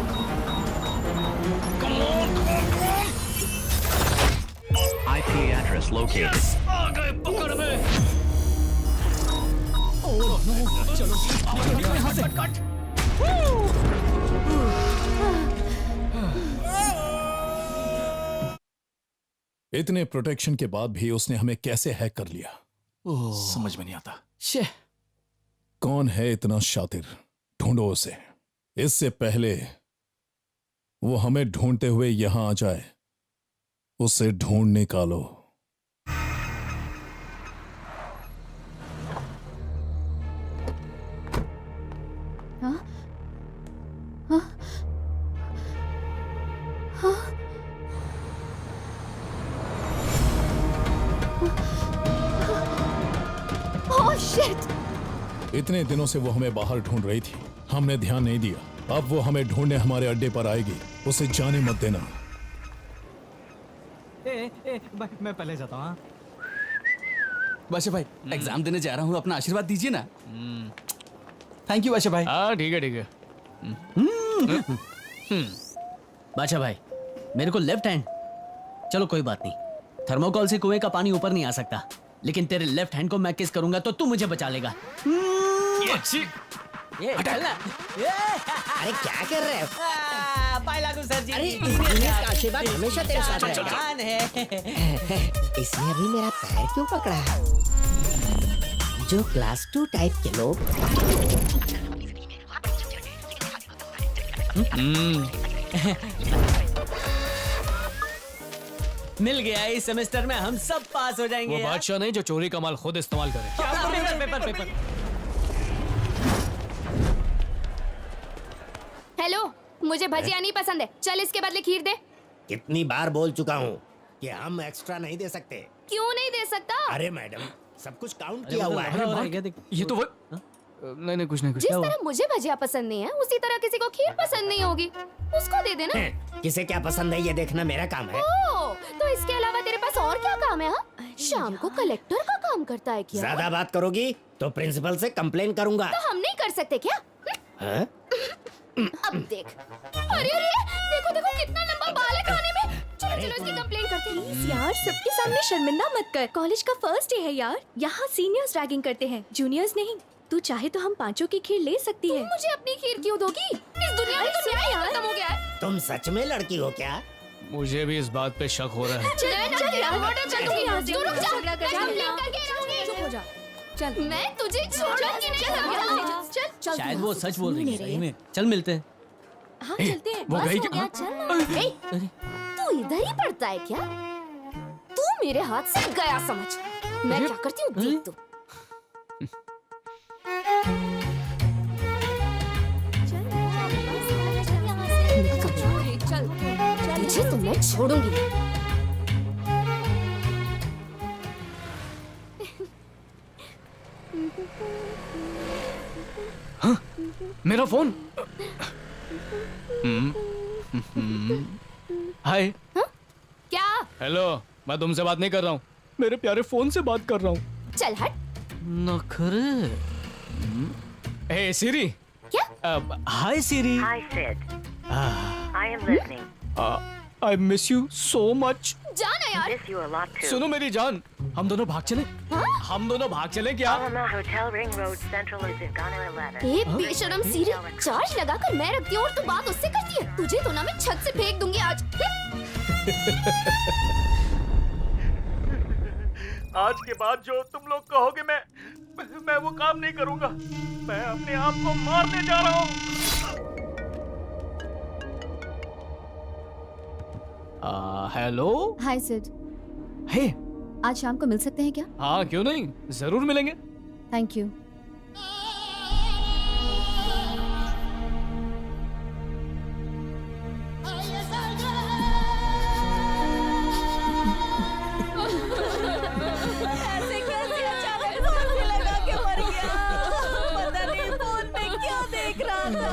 S2: come on, come on.
S3: IP address located.
S2: Yes, आ गए पकड़ में।
S8: चलो निकलो यहाँ से।
S2: कट।
S11: इतने प्रोटेक्शन के बाद भी उसने हमें कैसे हैक कर लिया? समझ में नहीं आता।
S8: शे,
S11: कौन है इतना शातिर? ढूंढो उसे, इससे पहले वो हमें ढूंढते हुए यहां आ जाए। उसे ढूंढ निकालो।
S1: Oh shit!
S11: इतने दिनों से वो हमें बाहर ढूंढ रही थी, हमने ध्यान नहीं दिया। अब वो हमें ढूंढने हमारे अड्डे पर आएगी, उसे जाने मत देना।
S5: मैं पहले जाता हूँ।
S8: बादशाह भाई, एग्जाम देने जा रहा हूँ, अपना आशीर्वाद दीजिए ना। थैंक यू बादशाह भाई।
S2: हाँ ठीक है ठीक है।
S5: बादशाह भाई, मेरे को लेफ्ट हैंड। चलो कोई बात नहीं, थर्मोकोल से कुएं का पानी ऊपर नहीं आ सकता, लेकिन तेरे लेफ्ट हैंड को मैं किस करूंगा तो तू मुझे बचा लेगा।
S2: ये अच्छी।
S5: ये चल ना।
S4: अरे क्या कर रहे हो?
S5: पाए लागू सर जी।
S4: अरे इंजीनियर का आशीर्वाद हमेशा तेरे साथ रहेगा।
S5: जान है।
S4: इसने अभी मेरा पैर क्यों पकड़ा है? जो क्लास 2 टाइप के लोग
S5: मिल गया, इस सेमेस्टर में हम सब पास हो जाएंगे।
S2: वो बादशाह नहीं जो चोरी का माल खुद इस्तेमाल करे।
S5: पेपर।
S1: हेलो, मुझे भजिया नहीं पसंद है, चल इसके बदले खीर दे।
S4: कितनी बार बोल चुका हूँ कि हम एक्स्ट्रा नहीं दे सकते।
S1: क्यों नहीं दे सकता?
S4: अरे मैडम, सब कुछ काउंट किया हुआ है।
S2: ये तो वो नहीं कुछ नहीं कुछ।
S1: जिस तरह मुझे भजिया पसंद नहीं है, उसी तरह किसी को खीर पसंद नहीं होगी, उसको दे देना।
S4: किसे क्या पसंद है ये देखना मेरा काम है।
S1: ओह, तो इसके अलावा तेरे पास और क्या काम है? हाँ, शाम को कलेक्टर का काम करता है क्या?
S4: ज्यादा बात करोगी तो प्रिंसिपल से कंप्लेन करूंगा।
S1: तो हम नहीं कर सकते क्या?
S4: हाँ?
S1: अब देख। अरे देखो कितना लंबा बाल है खाने में। चलो इसकी कंप्लेन करते हैं।
S7: प्लीज यार, सबके सामने शर्मिंदा मत कर। कॉलेज का फर्स्ट डे है यार, यहाँ सीनियर्स रैगिंग करते हैं, जूनियर्स नहीं। तू चाहे तो हम 5 की खीर ले सकती है।
S1: मुझे अपनी खीर क्यों दोगी? इस दुनिया में तो न्याय खत्म हो गया है।
S4: तुम सच में लड़की हो क्या?
S2: मुझे भी इस बात पे शक हो रहा है।
S7: चल,
S1: मैं तुझे छोड़ूंगी नहीं।
S7: चल,
S5: शायद वो सच बोल रही है सही में। चल मिलते हैं।
S7: हाँ चलते हैं।
S2: वो गई क्या?
S1: तू इधर ही पड़ता है क्या? तू मेरे हाथ से गया समझ। मैं क्या करती हूँ देख तू। तुझे तो मैं छोड़ूंगी नहीं।
S2: हाँ? मेरा फोन। हाय।
S1: क्या?
S2: हेलो, मैं तुमसे बात नहीं कर रहा हूँ, मेरे प्यारे फोन से बात कर रहा हूँ।
S1: चल हट।
S5: नखरे।
S2: हे सीरी।
S1: क्या?
S5: हाय सीरी।
S6: Hi, Sid. I am listening.
S2: I miss you so much.
S1: जाना यार।
S6: Miss you a lot too.
S2: सुनो मेरी जान, हम दोनों भाग चले। हम दोनों भाग चले क्या?
S6: Alma Hotel Ring Road Central is in Ghana 11.
S1: ए बेशरम सीरी, चार्ज लगाकर मैं रखती हूँ और तू बात उससे करती है। तुझे तो ना मैं छत से फेंक दूंगी आज।
S3: आज के बाद जो तुम लोग कहोगे मैं वो काम नहीं करूंगा। मैं अपने आप को मारने जा रहा हूँ।
S2: हेलो।
S7: हाय सिड,
S2: हे।
S7: आज शाम को मिल सकते हैं क्या?
S2: हाँ क्यों नहीं, जरूर मिलेंगे।
S7: Thank you.
S9: ऐसे कैसे अचानक फांसी लगा के मर गया? पता नहीं फोन पे क्या देख रहा था।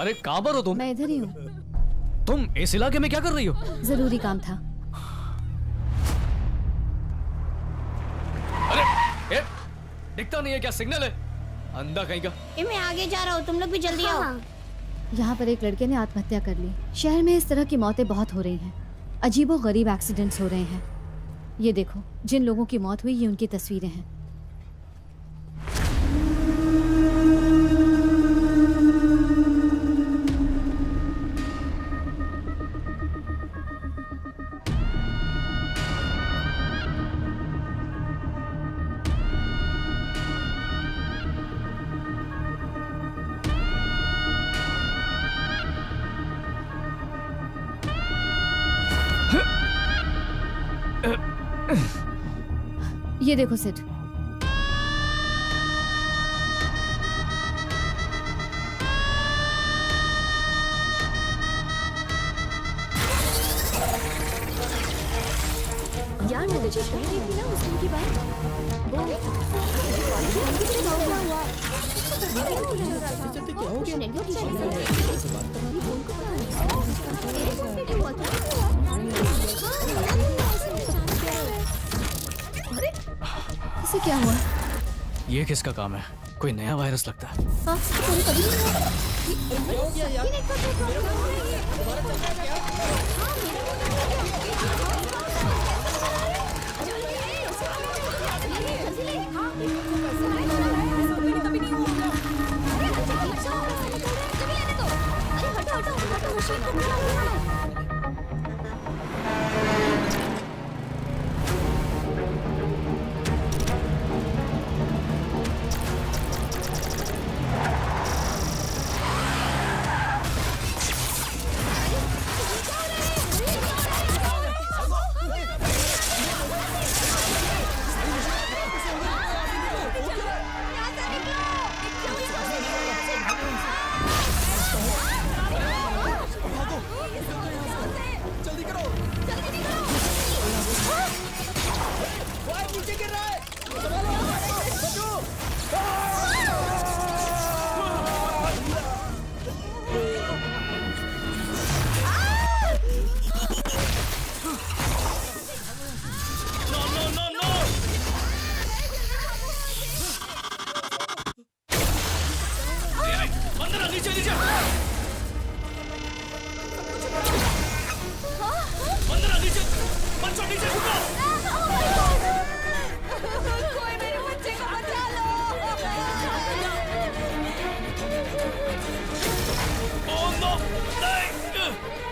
S2: अरे कहाँ पर हो तुम?
S1: मैं इधर ही हूँ।
S2: तुम इस इलाके में क्या कर रही हो?
S1: जरूरी काम था।
S2: अरे ए, दिखता नहीं है क्या? सिग्नल है? अंधा कहीं का।
S9: मैं आगे जा रहा हूँ, तुम लोग भी जल्दी आओ।
S1: यहाँ पर एक लड़के ने आत्महत्या कर ली। शहर में इस तरह की मौतें बहुत हो रही हैं। अजीबो गरीब एक्सीडेंट्स हो रहे हैं। ये देखो, जिन लोगों की मौत हुई ये उनकी तस्वीरें हैं। ये देखो सिड, यार मैं तुझे कह रही थी ना उस दिन की बात। इसे क्या हुआ?
S2: ये किसका काम है? कोई नया वायरस लगता है।
S1: हाँ, तुम्हें कभी नहीं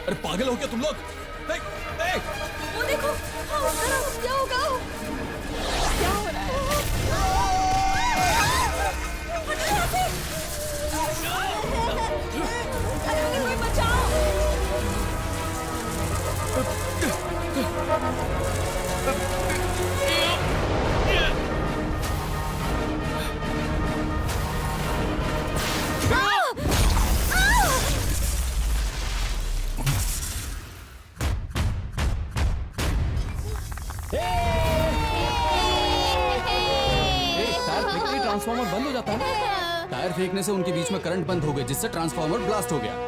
S8: अरे पागल हो क्या तुम लोग?
S7: वो देखो, क्या होगा? क्या हो रहा है? अरे उन्हें कोई बचाओ!
S8: ट्रांसफार्मर बंद हो जाता है। टायर फेंकने से उनके बीच में करंट बंद हो गया, जिससे ट्रांसफार्मर ब्लास्ट हो गया।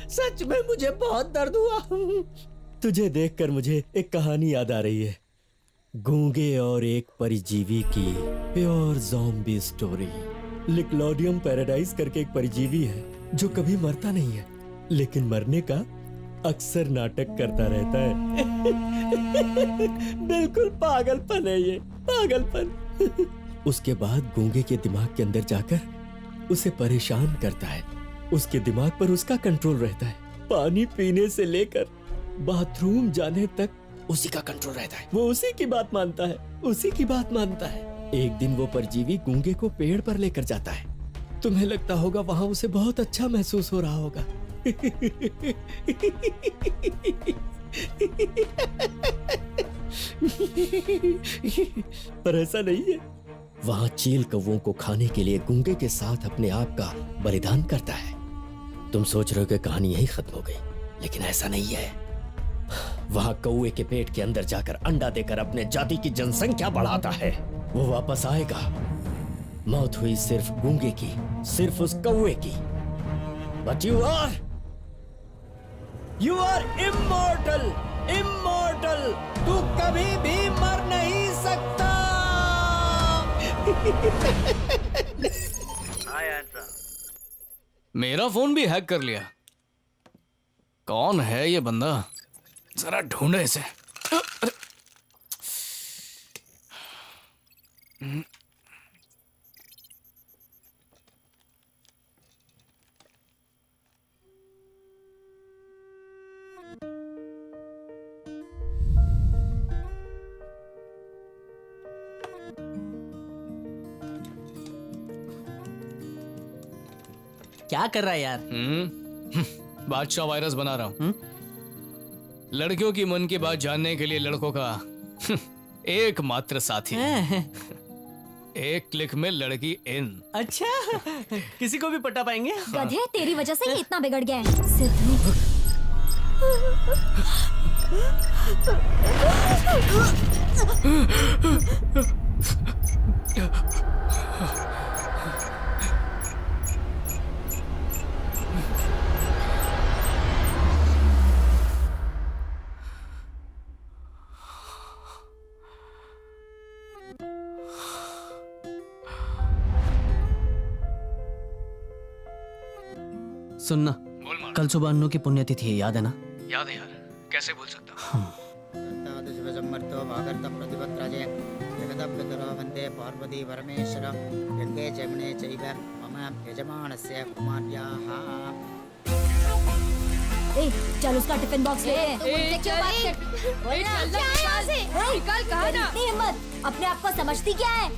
S4: सच में मुझे बहुत दर्द हुआ। तुझे देखकर मुझे एक कहानी याद आ रही है, गूंगे और एक परिजीवी की प्योर ज़ॉम्बी स्टोरी। निकलोडियम पैराडाइज करके एक परिजीवी है जो कभी मरता नहीं है, लेकिन मरने का अक्सर नाटक करता रहता है। बिल्कुल पागलपन है ये, पागलपन। उसके बाद गूंगे के दिमाग के अंदर जाकर उसे परेशान करता है। उसके दिमाग पर उसका कंट्रोल रहता है। पानी पीने से लेकर बाथरूम जाने तक उसी का कंट्रोल रहता है। वो उसी की बात मानता है, उसी की बात मानता है। एक दिन वो परजीवी गूंगे को पेड़ पर लेकर जाता है। तुम्हें लगता होगा वहां उसे बहुत अच्छा महसूस हो रहा होगा। पर ऐसा नहीं है। वहां चील कौवों को खाने के लिए गूंगे के साथ अपने आप का बलिदान करता है। तुम सोच रहे हो कि कहानी यही खत्म हो गई, लेकिन ऐसा नहीं है। वहां कौवे के पेट के अंदर जाकर अंडा देकर अपने जाति की जनसंख्या बढ़ाता है। वो वापस आएगा। मौत हुई सिर्फ गूंगे की, सिर्फ उस कौवे की। But you are immortal, immortal. तू कभी भी मर नहीं सकता।
S2: मेरा फोन भी हैक कर लिया। कौन है ये बंदा? जरा ढूंढे इसे।
S5: क्या कर रहा है यार?
S2: बादशाह वायरस बना रहा हूं। लड़कियों की मन की बात जानने के लिए लड़कों का एकमात्र साथी। एक क्लिक में लड़की इन।
S5: अच्छा, किसी को भी पटा पाएंगे?
S9: गधे, तेरी वजह से ये इतना बिगड़ गया है। सिद्धू।
S5: सुनना, कल सुबह अन्नू की पुण्यतिथि है, याद है ना?
S2: याद है यार, कैसे भूल सकता हूँ।
S12: पार्वती परमेश्वर गंगे जमुने चैव मम यजमानस्य कुमार्याः।
S9: ए, चल उसका टिफिन बॉक्स ले।
S1: निकाल कहा ना।
S9: इतनी हिम्मत, अपने आप को समझती क्या है?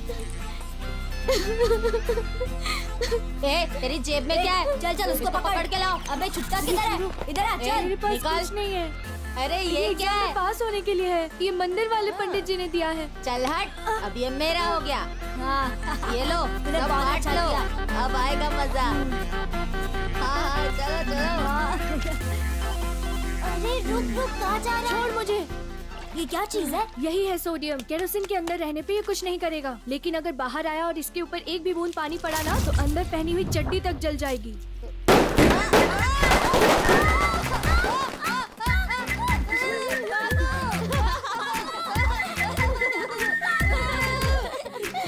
S9: ए, तेरी जेब में क्या है? चल चल उसको पकड़ के लाओ। अबे छुट्टा किधर है? इधर आ, चल निकाल।
S1: कुछ नहीं है।
S9: अरे ये क्या है?
S1: पास होने के लिए है। ये मंदिर वाले पंडित जी ने दिया है।
S9: चल हट, अब ये मेरा हो गया। हाँ, ये लो, सब बांट लो, अब आएगा मजा। हाँ, चलो चलो। अरे रुक रुक, कहाँ जा रहा है?
S1: छोड़ मुझे।
S9: ये क्या चीज है?
S1: यही है सोडियम। केरोसिन के अंदर रहने पे ये कुछ नहीं करेगा, लेकिन अगर बाहर आया और इसके ऊपर एक भी बूंद पानी पड़ा ना, तो अंदर पहनी हुई चड्डी तक जल जाएगी।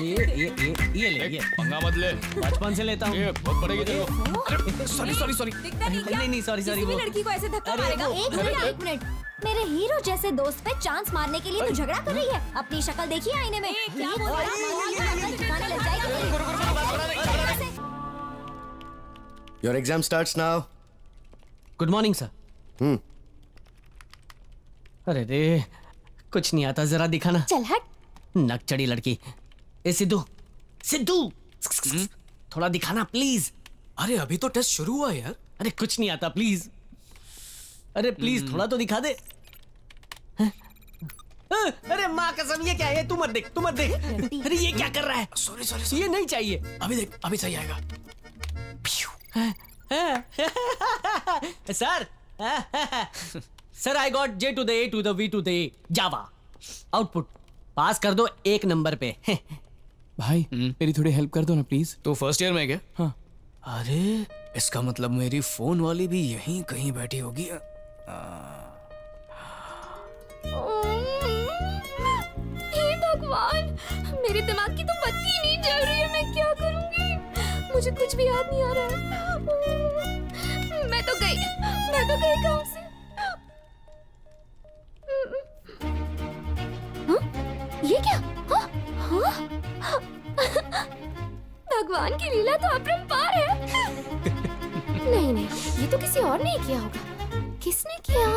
S5: ये ले, ये
S2: पंगा मत ले,
S5: बचपन से लेता हूँ।
S2: ये बहुत पड़ेगी तेरे को। Sorry sorry sorry.
S5: नहीं सॉरी सॉरी। वो
S9: लड़की को ऐसे धक्का मारेगा? एक मिनट, मेरे हीरो जैसे दोस्त पे चांस मारने के लिए तू झगड़ा कर रही है? अपनी शक्ल देखी आईने में?
S10: Your exam starts now.
S5: Good morning sir. अरे रे, कुछ नहीं आता, जरा दिखाना।
S9: चल हट।
S5: नक चढ़ी लड़की। ए सिद्धू, सिद्धू, थोड़ा दिखाना प्लीज।
S2: अरे अभी तो टेस्ट शुरू हुआ यार।
S5: अरे कुछ नहीं आता, प्लीज। अरे प्लीज थोड़ा तो दिखा दे। अरे माँ कसम, ये क्या है? तू मत देख, तू मत देख। अरे ये क्या कर रहा है?
S2: Sorry sorry.
S5: ये नहीं चाहिए।
S2: अभी देख, अभी सही आएगा।
S5: Sir sir I got J to the A to the V to the Java output pass कर दो 1 नंबर पे।
S8: भाई मेरी थोड़ी हेल्प कर दो ना प्लीज।
S2: तो फर्स्ट ईयर में क्या?
S8: हाँ।
S2: अरे इसका मतलब मेरी फोन वाली भी यहीं कहीं बैठी होगी।
S1: हे भगवान, मेरे दिमाग की तो बत्ती ही नहीं जल रही है। मैं क्या करूंगी? मुझे कुछ भी याद नहीं आ रहा है। मैं तो गई गाँव से। हाँ? ये क्या? हाँ? हाँ? भगवान की लीला तो अपरंपार है। नहीं, ये तो किसी और ने किया होगा। किसने किया?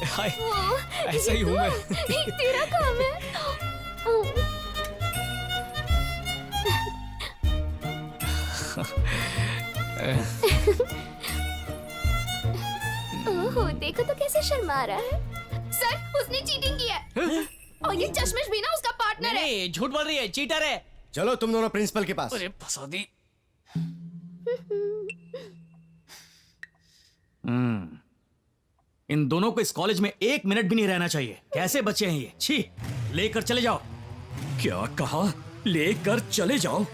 S2: हाय, ऐसा ही हूँ मैं।
S1: एक तेरा काम है। ओहो, देखो तो कैसे शर्मा रहा है। सर, उसने चीटिंग की है। और ये चश्मिश भी ना उसका पार्टनर है।
S5: नहीं झूठ बोल रही है, चीटर है।
S10: चलो तुम दोनों प्रिंसिपल के पास।
S2: अरे फंसा दी।
S5: इन दोनों को इस कॉलेज में 1 मिनट भी नहीं रहना चाहिए। कैसे बच्चे हैं ये? छी, लेकर चले जाओ।
S4: क्या कहा? लेकर चले जाओ?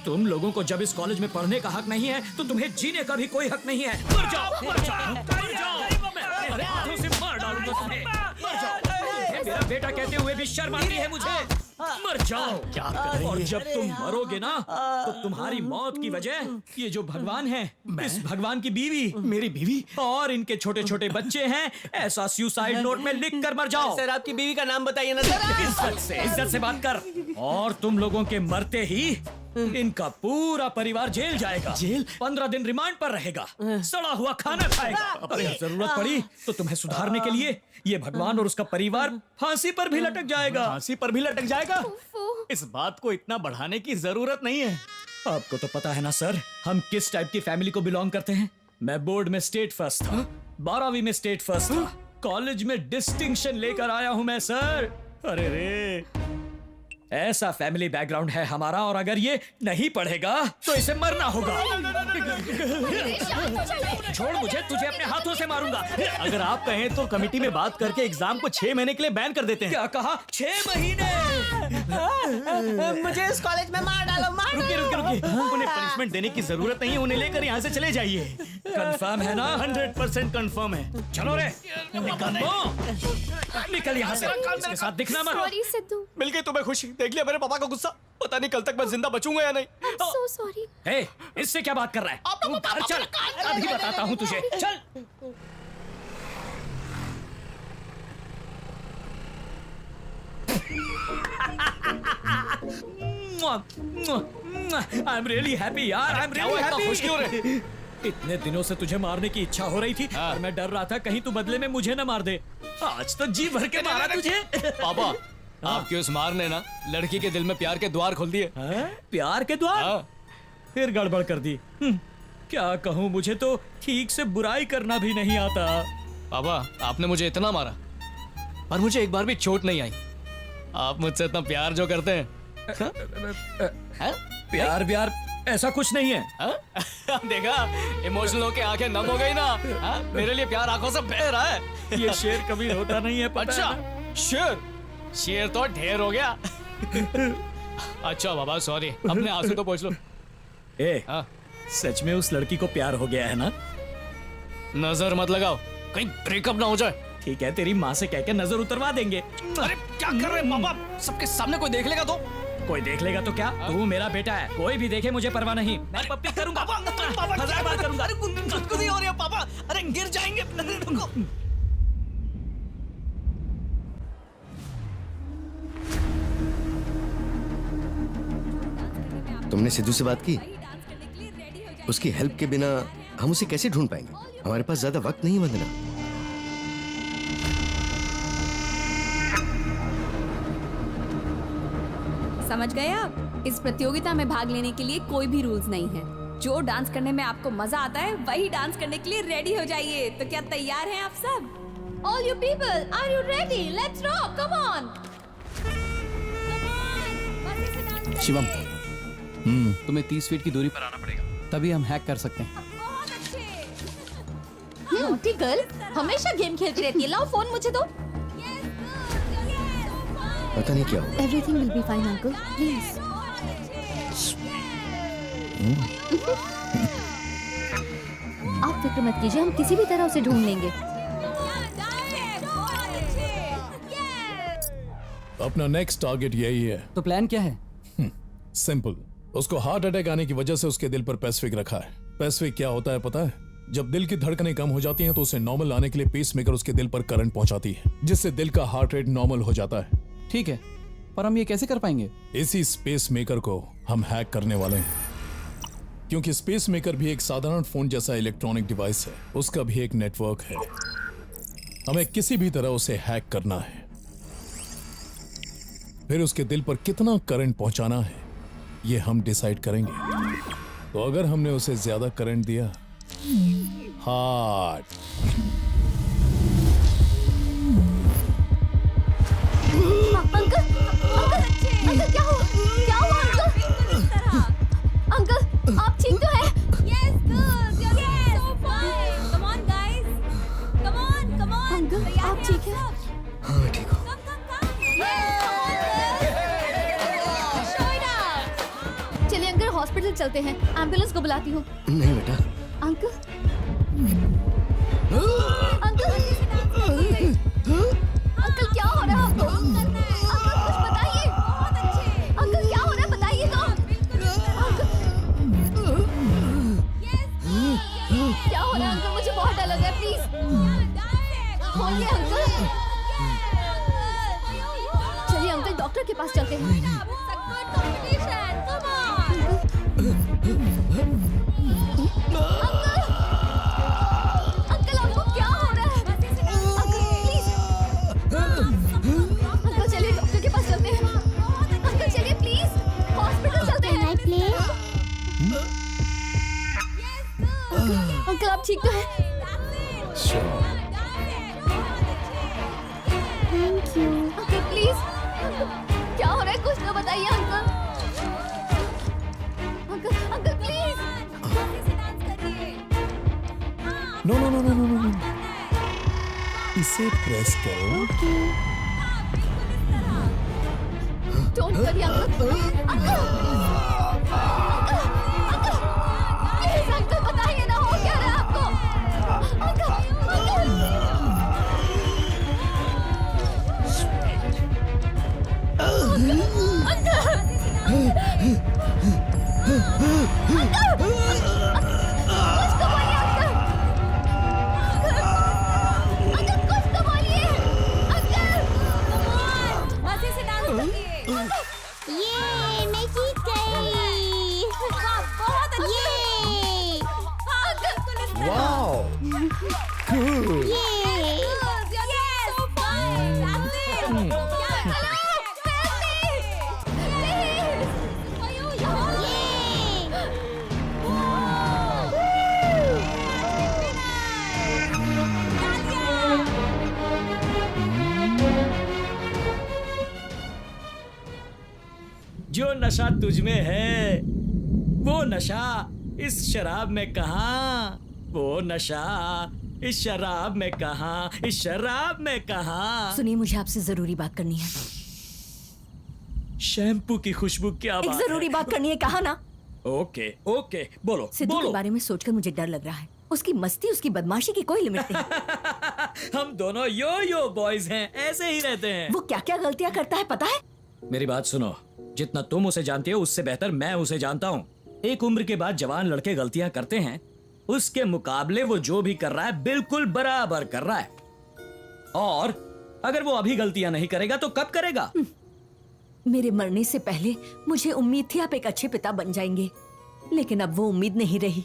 S4: तुम लोगों को जब इस कॉलेज में पढ़ने का हक नहीं है तो तुम्हें जीने का भी कोई हक नहीं है। मर जाओ, मर जाओ, मर जाओ। मैं अपने हाथों से मार डालूंगा तुम्हें। मर जाओ। मेरा बेटा कहते हुए भी शर्म आती है मुझे। मर जाओ। और जब तुम मरोगे ना तो तुम्हारी मौत की वजह ये जो भगवान है, इस भगवान की बीवी, मेरी बीवी और इनके छोटे छोटे बच्चे हैं, ऐसा सुसाइड नोट में लिख कर मर जाओ।
S5: सर आपकी बीवी का नाम बताइए ना सर।
S4: इज्जत से बात कर। और तुम लोगों के मरते ही इनका पूरा परिवार जेल जाएगा। जेल? 15 दिन रिमांड पर रहेगा, सड़ा हुआ खाना खाएगा। अगर जरूरत पड़ी तो तुम्हें सुधारने के लिए ये भगवान और उसका परिवार फांसी पर भी लटक जाएगा।
S5: फांसी पर भी लटक जाएगा? इस बात को इतना बढ़ाने की जरूरत नहीं है।
S4: आपको तो पता है ना सर, हम किस टाइप की फैमिली को बिलोंग करते हैं। मैं बोर्ड में स्टेट फर्स्ट था, 12वीं में स्टेट फर्स्ट था, कॉलेज में डिस्टिंक्शन लेकर आया हूं मैं सर। अरे रे, ऐसा फैमिली बैकग्राउंड है हमारा, और अगर ये नहीं पढ़ेगा तो इसे मरना होगा। छोड़ मुझे, तुझे अपने हाथों से मारूंगा।
S5: अगर आप कहें तो कमेटी में बात करके एग्जाम को 6 महीने के लिए बैन कर देते हैं।
S4: क्या कहा? 6 महीने?
S5: मुझे इस कॉलेज में मार डालो, मार रुकिए रुकिए रुकिए। उन्हें पनिशमेंट देने की जरूरत नहीं है, उन्हें लेकर यहाँ से चले जाइए।
S4: कंफर्म है ना?
S5: 100% कंफर्म है।
S4: चलो रे, निकल यहाँ से। इसके साथ दिखना मत।
S1: सॉरी सिद्धू।
S2: मिल गई तुम्हें खुशी। देख लिया मेरे पापा का गुस्सा। पता नहीं कल तक मैं जिंदा बचूंगा या नहीं।
S1: So sorry.
S4: ए, इससे क्या बात कर रहा है? तू घर चल, अभी बताता हूँ तुझे। चल। आई एम रियली हैप्पी यार, आई एम रियली हैप्पी।
S2: खुश क्यों रहे?
S4: इतने दिनों से तुझे मारने की इच्छा हो रही थी और मैं डर रहा था कहीं तू बदले में मुझे न मार दे। आज तो जी भर के मारा तुझे।
S2: पापा, आपके उस मार ने ना लड़की के दिल में प्यार के द्वार खोल दिए।
S4: प्यार के द्वार? फिर गड़बड़ कर दी। क्या कहूँ, मुझे तो ठीक से बुराई करना भी नहीं आता।
S2: पापा, आपने मुझे इतना मारा पर मुझे एक बार भी चोट नहीं आई। आप मुझसे इतना प्यार जो करते हैं।
S4: प्यार ब्यार ऐसा कुछ नहीं है।
S2: देखा, इमोशनल होके आंखें नम हो गई ना। मेरे लिए प्यार आंखों से बह रहा है।
S4: ये शेर कभी होता नहीं है, पता
S2: अच्छा
S4: है ना?
S2: शेर तो ढेर हो गया। अच्छा बाबा सॉरी, अपने आंसू तो पोंछ लो।
S4: ए, सच में उस लड़की को प्यार हो गया है ना?
S2: नजर मत लगाओ, कहीं ब्रेकअप ना हो जाए।
S4: ठीक है, तेरी माँ से कह के नजर उतरवा देंगे।
S2: अरे क्या कर रहे हैं पापा? सबके सामने कोई देख लेगा तो?
S4: कोई देख लेगा तो क्या? तू मेरा बेटा है, कोई भी देखे मुझे परवाह नहीं। मैं पप्पी करूंगा, हजार बार करूंगा।
S5: अरे गुदगुदी हो रही है पापा, अरे गिर जाएंगे। रुको।
S10: तुमने सिद्धू से बात की? उसकी हेल्प के बिना हम उसे कैसे ढूंढ पाएंगे? हमारे पास ज्यादा वक्त नहीं है वंदना।
S7: समझ गए आप? इस प्रतियोगिता में भाग लेने के लिए कोई भी रूल्स नहीं है। जो डांस करने में आपको मजा आता है वही डांस करने के लिए रेडी हो जाइए। तो क्या तैयार हैं आप सब?
S9: All you people, are you ready? Let's rock. Come on.
S8: Shivam, तुम्हें 30 फीट की दूरी पर आना पड़ेगा, तभी हम हैक कर सकते हैं।
S9: नॉटी गर्ल हमेशा गेम खेलती रहती है। लाओ फोन मुझे दो।
S10: पता नहीं क्या हुआ।
S1: Everything will be fine uncle, please. आप फिक्र मत कीजिए, हम किसी भी तरह उसे ढूंढ लेंगे।
S11: अपना नेक्स्ट टारगेट यही है।
S8: तो प्लान क्या है?
S11: सिंपल, उसको हार्ट अटैक आने की वजह से उसके दिल पर पैसिफिक रखा है। पैसिफिक क्या होता है पता है? जब दिल की धड़कनें कम हो जाती हैं तो उसे नॉर्मल लाने के लिए पेसमेकर उसके दिल पर करंट पहुंचाती है, जिससे दिल का हार्ट रेट नॉर्मल हो जाता है।
S8: ठीक है, पर हम ये कैसे कर पाएंगे?
S11: इसी स्पेस मेकर को हम हैक करने वाले हैं, क्योंकि स्पेस मेकर भी एक साधारण फोन जैसा इलेक्ट्रॉनिक डिवाइस है, उसका भी एक नेटवर्क है। हमें किसी भी तरह उसे हैक करना है, फिर उसके दिल पर कितना करंट पहुंचाना है ये हम डिसाइड करेंगे। तो अगर हमने उसे ज्यादा करंट दिया, हार्ट
S1: अंकल, अंकल क्या हुआ? क्या हुआ अंकल? अंकल आप ठीक तो हैं?
S9: Yes, good. Yes, so fine. Come on, guys. Come on, come on.
S1: Uncle आप ठीक हैं?
S10: हाँ ठीक हो।
S9: Come, come, come. Show it up.
S1: चलिए अंकल हॉस्पिटल चलते हैं, एम्बुलेंस को बुलाती हूँ।
S10: नहीं बेटा।
S1: अंकल अंकल अंकल क्या हो रहा है आपको? अंकल कुछ बताइए। अंकल क्या हो रहा है बताइए तो। क्या हो रहा है अंकल? मुझे बहुत डर लग रहा है, प्लीज बोलिए अंकल। चलिए अंकल डॉक्टर के पास चलते हैं। अंकल आपको क्या हो रहा है? अंकल प्लीज, अंकल चलिए डॉक्टर के पास चलते हैं। अंकल चलिए प्लीज, हॉस्पिटल चलते हैं। अंकल आप ठीक तो हैं? थैंक यू अंकल, प्लीज क्या हो रहा है कुछ तो बताइए uncle. Uncle uncle please.
S11: No no no no no no, इसे प्रेस करो।
S1: Don't worry uncle. Uncle please uncle बताइए ना, हो क्या रहा है आपको? अंकल अंकल
S9: ये मैं जीत गई। बहुत अच्छे।
S10: वाओ
S5: जो नशा तुझ में है वो नशा इस शराब में कहाँ, वो नशा इस शराब में कहाँ, इस शराब में कहाँ।
S7: सुनिए, मुझे आपसे जरूरी बात करनी है।
S5: शैम्पू की खुशबू क्या
S7: एक
S5: बात
S7: जरूरी
S5: है?
S7: बात करनी है, कहा ना।
S5: ओके ओके बोलो
S7: सिद्धू
S5: बोलो।
S7: के बारे में सोचकर मुझे डर लग रहा है। उसकी मस्ती, उसकी बदमाशी की कोई लिमिट नहीं।
S5: हम दोनों यो यो बॉयज हैं, ऐसे ही रहते हैं।
S7: वो क्या क्या गलतियां करता है पता है?
S5: मेरी बात सुनो, जितना तुम उसे जानती हो उससे बेहतर मैं उसे जानता हूँ। एक उम्र के बाद जवान लड़के गलतियां करते हैं, उसके मुकाबले वो जो भी कर रहा है बिल्कुल बराबर कर रहा है। और अगर वो अभी गलतियां नहीं करेगा तो कब करेगा?
S7: मेरे मरने से पहले मुझे उम्मीद थी आप एक अच्छे पिता बन जाएंगे, लेकिन अब वो उम्मीद नहीं रही।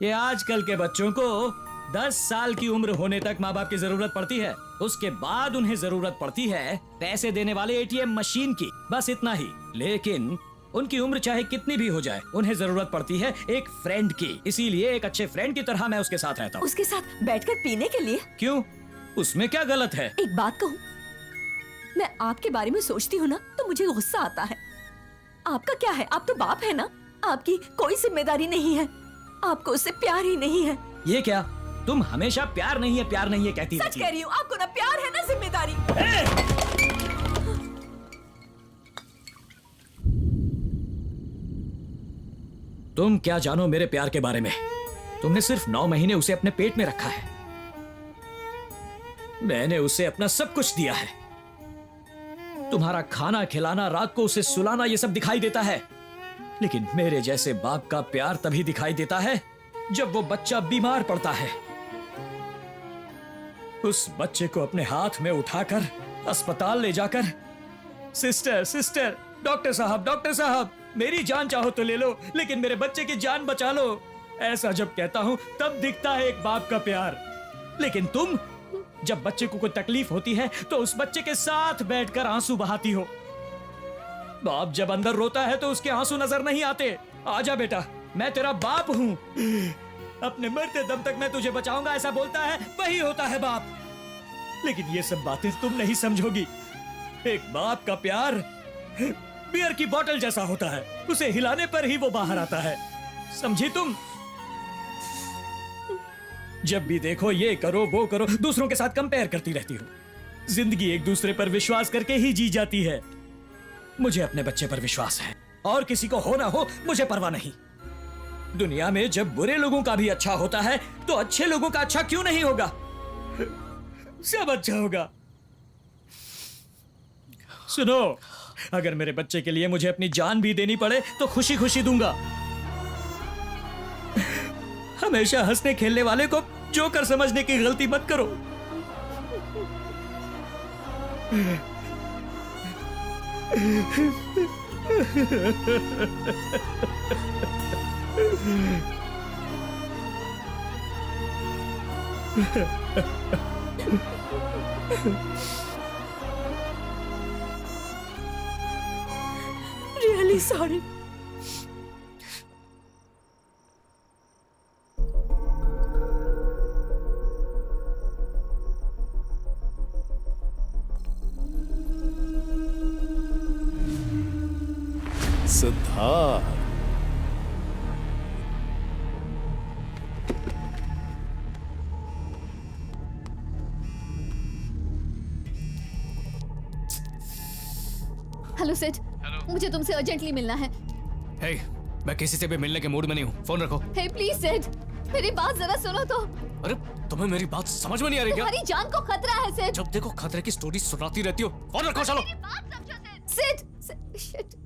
S5: ये आजकल के बच्चों को 10 साल की उम्र होने तक माँ बाप की जरूरत पड़ती है, उसके बाद उन्हें जरूरत पड़ती है पैसे देने वाले एटीएम मशीन की, बस इतना ही। लेकिन उनकी उम्र चाहे कितनी भी हो जाए, उन्हें जरूरत पड़ती है एक फ्रेंड की। इसीलिए एक अच्छे फ्रेंड की तरह मैं उसके साथ रहता हूँ।
S7: उसके साथ बैठकर पीने के लिए?
S5: क्यों, उसमें क्या गलत है?
S7: एक बात कहूँ, मैं आपके बारे में सोचती हूँ ना तो मुझे गुस्सा आता है। आपका क्या है? आप तो बाप है ना, आपकी कोई जिम्मेदारी नहीं है, आपको उससे प्यार ही नहीं है।
S8: ये क्या, तुम हमेशा प्यार नहीं है कहती
S7: सच
S8: रहती
S7: कह रही हूँ, आपको ना प्यार है ना जिम्मेदारी।
S8: तुम क्या जानो मेरे प्यार के बारे में? तुमने सिर्फ 9 महीने उसे अपने पेट में रखा है। मैंने उसे अपना सब कुछ दिया है। तुम्हारा खाना खिलाना, रात को उसे सुलाना, ये सब दिखाई देता है, लेकिन मेरे जैसे बाप का प्यार तभी दिखाई देता है जब वो बच्चा बीमार पड़ता है। उस बच्चे को अपने हाथ में उठाकर अस्पताल ले जाकर, सिस्टर, डॉक्टर साहब, मेरी जान चाहो तो ले लो, लेकिन मेरे बच्चे की जान बचा लो, ऐसा जब कहता हूं तब दिखता है एक बाप का प्यार। लेकिन तुम, जब बच्चे को कोई तकलीफ होती है तो उस बच्चे के साथ बैठकर आंसू बहाती हो। बाप जब अंदर रोता है तो उसके आंसू नजर नहीं आते। आजा बेटा, मैं तेरा बाप हूं, अपने मरते दम तक मैं तुझे बचाऊंगा, ऐसा बोलता है, वही होता है बाप। लेकिन ये सब बातें तुम नहीं समझोगी। एक बाप का प्यार बियर की बोतल जैसा होता है, उसे हिलाने पर ही वो बाहर आता है, समझी तुम? जब भी देखो ये करो वो करो, दूसरों के साथ कंपेयर करती रहती हो। जिंदगी एक दूसरे पर विश्वास करके ही जी जाती है। मुझे अपने बच्चे पर विश्वास है, और किसी को हो ना हो मुझे परवाह नहीं। दुनिया में जब बुरे लोगों का भी अच्छा होता है तो अच्छे लोगों का अच्छा क्यों नहीं होगा? सब अच्छा होगा। सुनो, अगर मेरे बच्चे के लिए मुझे अपनी जान भी देनी पड़े तो खुशी खुशी दूंगा। हमेशा हंसने खेलने वाले को जोकर समझने की गलती मत करो।
S7: Really sorry.
S11: सिद्धार्थ,
S9: हेलो सेठ, मुझे तुमसे अर्जेंटली मिलना है।
S2: हे, मैं किसी से भी मिलने के मूड में नहीं हूँ, फोन रखो।
S9: हे प्लीज सेठ, मेरी बात जरा सुनो तो।
S2: अरे तुम्हें मेरी बात समझ में नहीं आ रही क्या?
S9: तुम्हारी जान को खतरा है सेठ।
S2: जब देखो खतरे की स्टोरी सुनाती रहती हो। फोन रखो, चलो।
S9: बात समझो सेठ। शिट।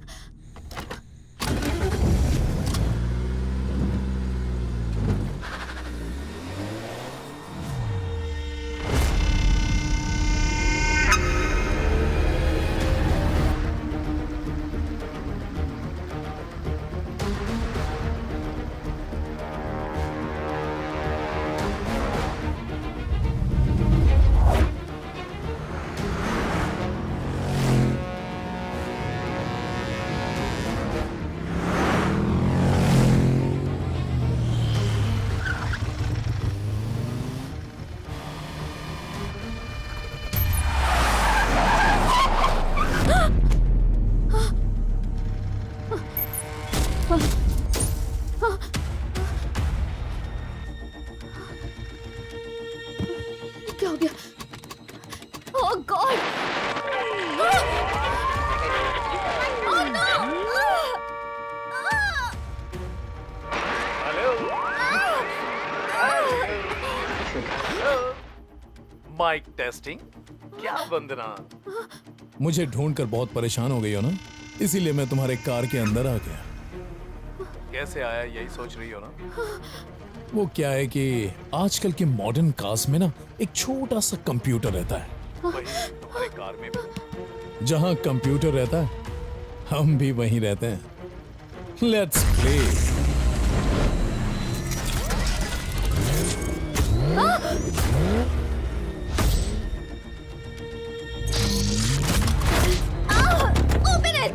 S9: क्या हो गया? Oh God! Oh no!
S3: Mike testing. क्या वंदना,
S11: मुझे ढूंढकर बहुत परेशान हो गई हो ना, इसीलिए मैं तुम्हारे कार के अंदर आ गया।
S3: कैसे आया यही सोच रही हो ना?
S11: वो क्या है कि आजकल के मॉडर्न कार्स में ना एक छोटा सा कंप्यूटर रहता है।
S3: वही तुम्हारे कार में भी।
S11: जहां कंप्यूटर रहता है हम भी वहीं रहते हैं। Let's play.
S9: Open it!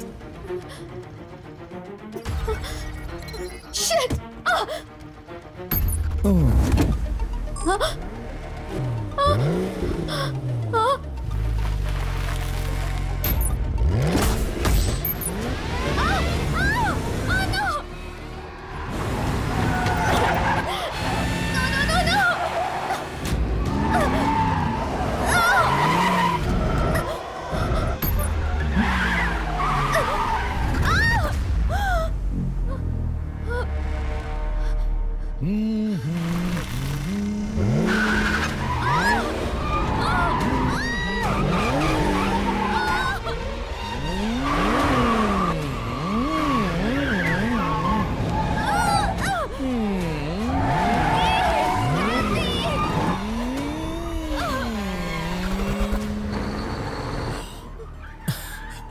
S9: Shit!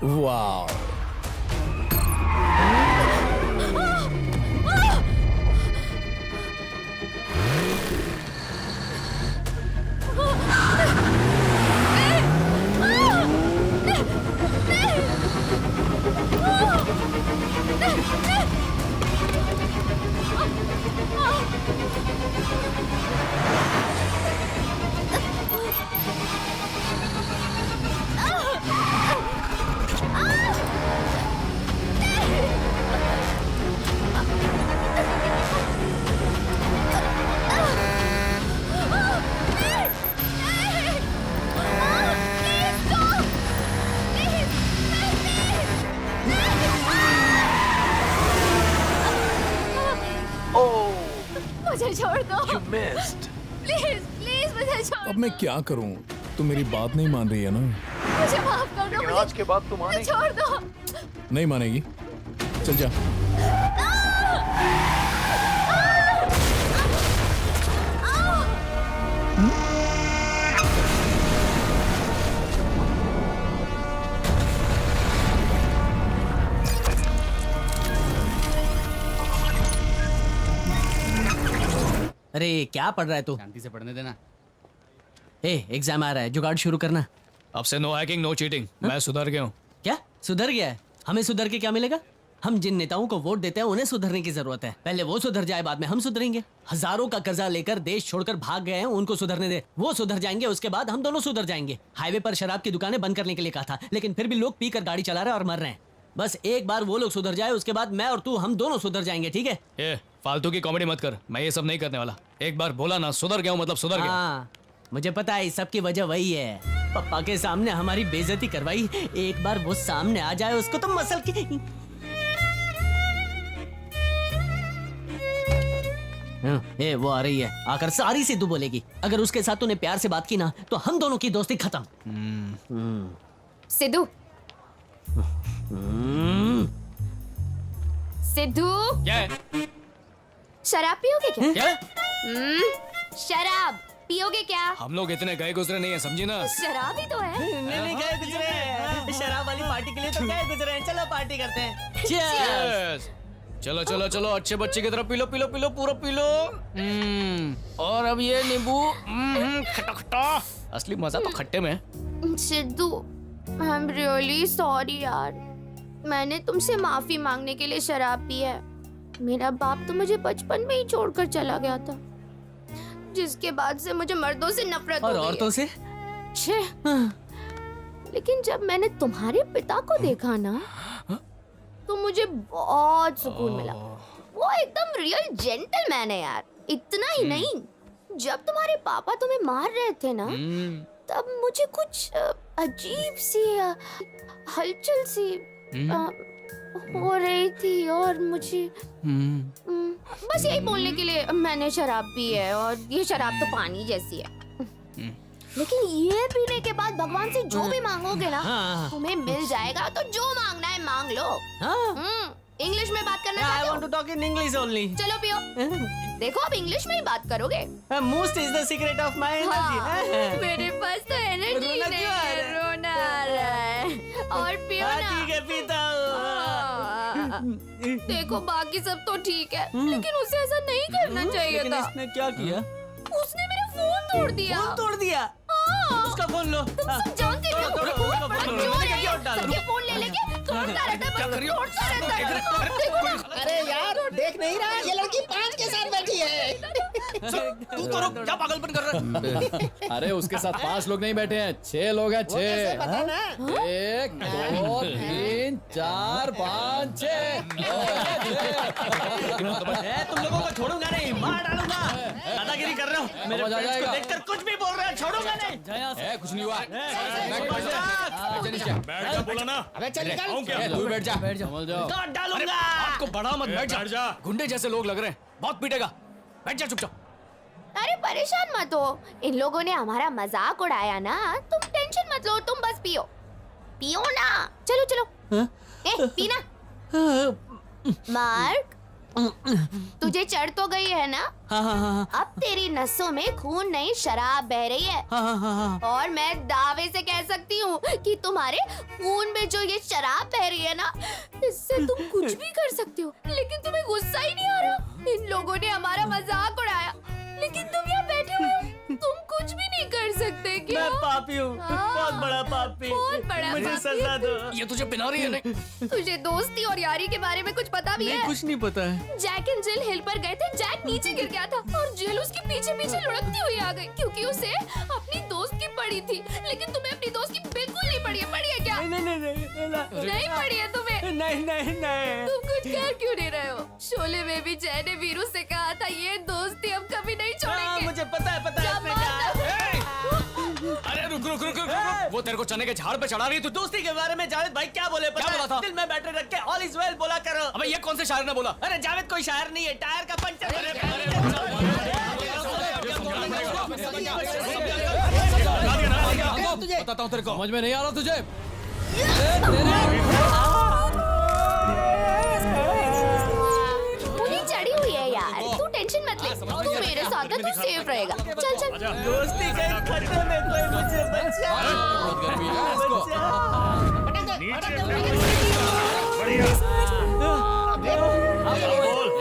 S11: वाह,
S1: मुझे छोड़ दो प्लीज प्लीज मुझे छोड़
S11: अब मैं क्या करूं? तुम मेरी बात नहीं मान रही है ना?
S1: मुझे माफ कर दो
S3: आज के बाद तुम
S1: मुझे छोड़ दो
S11: नहीं मानेगी? चल जा।
S5: अरे क्या पढ़ रहा है तू?
S2: शांति से पढ़ने देना।
S5: एग्जाम आ रहा है, जुगाड़ शुरू करना।
S2: अब से नो हैकिंग नो चीटिंग। मैं सुधर गया हूँ।
S5: क्या सुधर गया है? हमें सुधर के क्या मिलेगा? हम जिन नेताओं को वोट देते हैं उन्हें सुधरने की जरूरत है। पहले वो सुधर जाए, बाद में हम सुधरेंगे। हजारों का कर्जा लेकर देश छोड़कर भाग गए हैं, उनको सुधरने दे। वो सुधर जाएंगे, उसके बाद हम दोनों सुधर जाएंगे। हाईवे पर शराब की दुकानें बंद करने के लिए कहा था, लेकिन फिर भी लोग पीकर गाड़ी चला रहे हैं और मर रहे हैं। बस एक बार वो लोग सुधर जाए, उसके बाद मैं और तू हम दोनों सुधर जाएंगे, ठीक है?
S2: ये फालतू की कॉमेडी मत कर, मैं ये सब नहीं करने वाला। एक बार बोला ना सुधर गया हूँ मतलब सुधर गया।
S5: हाँ, मुझे पता है, इस सब की वजह वही है। पापा के सामने हमारी बेइज्जती करवाई। एक बार वो सामने आ जाए, उसको तो मसल की। वो आ रही है, आकर सारी सिद्धू बोलेगी। अगर उसके साथ तूने प्यार से बात की ना, तो हम दोनों की दोस्ती खत्म।
S1: सिद्धू सिद्धू
S2: क्या है?
S1: शराब पियोगे क्या?
S2: क्या?
S1: शराब पियोगे क्या?
S2: हम लोग इतने गए गुजरे नहीं है, समझी ना?
S1: शराब ही तो है।
S5: नहीं गए गुजरे हैं। शराब वाली पार्टी के लिए तो गए गुजरे हैं। चलो पार्टी करते हैं।
S2: Cheers! चलो चलो चलो, अच्छे बच्चे की तरह P low P low P low, पूरा पी लो। और अब ये नींबू खट्टा खट्टा। असली मजा तो खट्टे में है।
S1: Sidhu I am really sorry यार, मैंने तुमसे माफी मांगने के लिए शराब पी है। मेरा बाप तो मुझे बचपन में ही छोड़कर चला गया था, जिसके बाद से मुझे मर्दों से नफरत
S5: और
S1: हो गई
S5: औरतों से?
S1: छे। लेकिन जब मैंने तुम्हारे पिता को देखा ना, तो मुझे बहुत सुकून मिला। वो एकदम रियल जेंटलमैन है यार। इतना ही नहीं, जब तुम्हारे पापा तुम्हें मार रहे थे ना, तब मुझे कुछ अजीब सी हलचल सी हो रही थी और मुझे बस यही बोलने के लिए मैंने शराब पी है। और ये शराब तो पानी जैसी है, लेकिन ये पीने के बाद भगवान से जो भी मांगोगे ना, तुम्हें मिल जाएगा। तो जो मांगना है मांग लो। इंग्लिश में बात करना चाहते हो?
S5: I want to talk in English only.
S1: चलो पियो। देखो अब इंग्लिश में ही बात करोगे।
S5: Most is the secret of my energy.
S1: मेरे पास तो एनर्जी नहीं है, रोना आ रहा है। और पियो ना।
S5: ठीक है, पीता हूँ।
S1: देखो बाकी सब तो ठीक है, लेकिन उसे ऐसा नहीं करना चाहिए था।
S5: इसने क्या किया?
S1: उसने मेरा फोन तोड़ दिया।
S5: फोन तोड़ दिया? उसका फोन लो।
S1: तुम सब जानते हो, बहुत बड़ा चोर है ये। सबके फोन ले लेके तोड़ता रहता है, बस तोड़ता रहता है। देखो ना।
S12: अरे यार, देख नहीं रहा, ये लड़की 5 के साथ बैठी है।
S2: तू तो रुक, क्या पागलपन कर रहा है?
S8: अरे उसके साथ 5 लोग नहीं बैठे हैं, 6 लोग हैं। 6
S12: पता ना।
S8: 1 2 3 4 5 6।
S5: तुम लोगों को छोड़ूंगा नहीं, मार डालूंगा। दादागिरी कर रहे हो, मेरे फ्रेंड्स को देखकर कुछ भी बोल रहे हो, छोड़ूंगा नहीं।
S8: कुछ नहीं हुआ।
S3: बैठ जा, बोला ना।
S12: अबे चल निकल।
S8: तू बैठ जा, संभल जाओ।
S5: काट डालूंगा।
S2: आपको बढ़ा मत, बैठ
S3: बैठ
S2: जा।
S3: जा।
S2: गुंडे जैसे लोग लग रहे हैं, बहुत पीटेगा। बैठ जा चुपचाप।
S1: अरे परेशान मत हो, इन लोगों ने हमारा मजाक उड़ाया ना। तुम टेंशन मत लो, तुम बस पियो पियो ना। चलो चलो। ए पीना। मार्क तुझे चढ़ तो गई है ना?
S5: हाँ हाँ हाँ
S1: अब तेरी नसों में खून नहीं शराब बह रही है।
S5: हाँ हाँ हाँ।
S1: और मैं दावे से कह सकती हूँ कि तुम्हारे खून में जो ये शराब बह रही है ना, इससे तुम कुछ भी कर सकते हो। लेकिन तुम्हें गुस्सा ही नहीं आ रहा। इन लोगों ने हमारा मजाक उड़ाया, लेकिन तुम यहाँ बैठे हुए हो, तुम कुछ भी नहीं कर सकते क्या?
S5: मैं पापी हूँ, बहुत बड़ा पापी।
S1: बहुत बड़ा
S5: मुझे
S1: पापी।
S5: सजा दो।
S2: ये तुझे पिला रही है नहीं?
S1: तुझे दोस्ती और यारी के बारे में कुछ पता भी है?
S5: कुछ नहीं पता है।
S1: जैक एंड जिल हिल पर गए थे। जैक नीचे गिर गया था और जिल उसके पीछे पीछे लुढ़कती हुई आ गई, क्योंकि उसे अपनी दोस्त की पड़ी थी। लेकिन तुम्हें अपनी दोस्त की बिल्कुल नहीं पड़ी है। पड़ी है क्या? नहीं पड़ी है तुम्हें?
S5: नहीं।
S1: तुम कुछ कर क्यों नहीं रहे हो? शोले में भी जय ने वीरू से कहा था ये दोस्ती हम कभी नहीं छोड़ेंगे।
S5: मुझे पता है
S2: अरे रुक। वो तेरे को चने के झाड़ पे चढ़ा रही है। तू
S5: दोस्ती के बारे में जावेद भाई क्या बोले?
S2: क्या बोला था?
S5: दिल में बैटरी रख के ऑल इज वेल बोला करो।
S2: अबे ये कौन से शायर ने बोला?
S5: अरे जावेद कोई शायर नहीं है, टायर का पंचर।
S2: बताता हूँ तेरे को। समझ में नहीं आ रहा तुझे?
S1: पुलिस चढ़ी हुई है यार, तू टेंशन मत ले। तू मेरे साथ है, तू सेफ रहेगा। चल
S5: दोस्ती के खतरे में कोई मुझे बचा।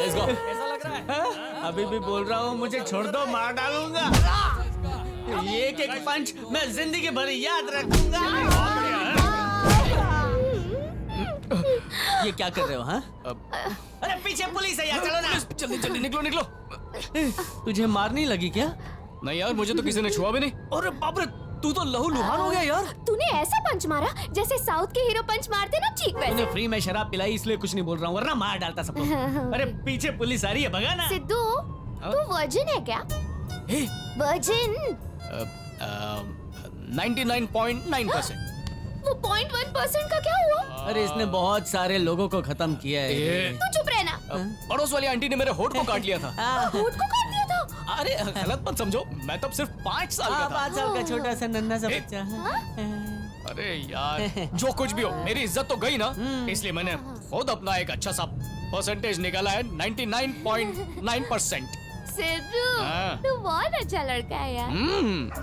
S5: ऐसा लग रहा है। अभी भी बोल रहा हूँ, मुझे छोड़ दो, मार डालूंगा। एक एक पंच मैं जिंदगी भर याद रखूंगा। ये क्या कर रहे हो? हाँ? अरे पीछे पुलिस है यार, चलो ना।
S2: जल्दी निकलो।
S5: तुझे मार नहीं लगी क्या?
S2: नहीं यार, मुझे तो किसी ने छुआ भी नहीं। अरे बाप रे, तू तो लहू लुहान हो गया यार।
S1: तूने ऐसा पंच मारा जैसे साउथ के हीरो पंच मारते ना, ठीक वैसे।
S5: तूने फ्री में शराब पिलाई इसलिए कुछ नहीं बोल रहा हूँ, वरना मार डालता सबको। अरे पीछे पुलिस आ रही है, भगा ना।
S1: सिद्धू, तू वर्जिन है क्या? वर्जिन?
S2: 99.9%।
S1: वो 0.1% का क्या हुआ?
S5: अरे इसने बहुत सारे लोगों को खत्म किया है।
S1: तू चुप रहना।
S2: पड़ोस वाली आंटी ने मेरे होठ को काट लिया था।
S1: होठ को काट दिया था?
S2: अरे गलत मत समझो, मैं तब सिर्फ 5 साल का था।
S5: 5 साल का छोटा सा नन्हा सा बच्चा।
S2: अरे यार, जो कुछ भी हो, मेरी इज्जत तो गई ना, इसलिए मैंने खुद अपना एक अच्छा सा परसेंटेज निकाला है, 99.9%।
S1: सिद्धू, तू बहुत अच्छा लड़का है यार।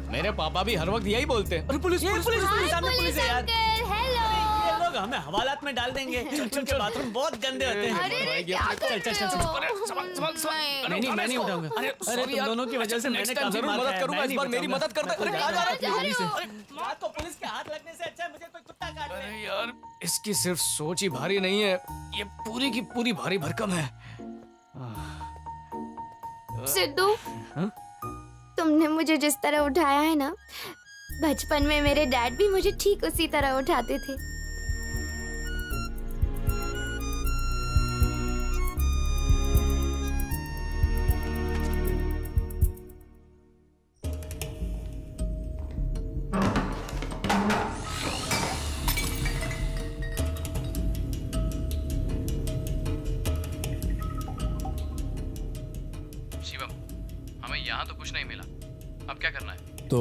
S2: मेरे पापा भी हर वक्त यही बोलते हैं। अरे पुलिस
S5: सामने पुलिस है यार।
S1: हेलो।
S5: ये लोग हमें हवालात में डाल देंगे। उनके बाथरूम बहुत गंदे होते हैं।
S1: अरे क्या करते हो?
S5: नहीं, मैं नहीं उठाऊंगा। अरे तुम दोनों की वजह से मैंने काफी
S2: जरूर मदद करूंगा। इस बार मेरी मदद कर दे। अरे कहाँ जा रहा है?
S5: रात को पुलिस के हाथ लगने से अच्छा है मुझे कोई कुत्ता काट ले।
S2: अरे यार, इसकी सिर्फ सोच ही भारी नहीं है, ये पूरी की पूरी भारी भरकम है।
S1: सिद्धू, तुमने मुझे जिस तरह उठाया है ना, बचपन में मेरे डैड भी मुझे ठीक उसी तरह उठाते थे।
S2: शिवम, हमें यहाँ तो कुछ नहीं मिला, अब क्या करना है?
S11: तो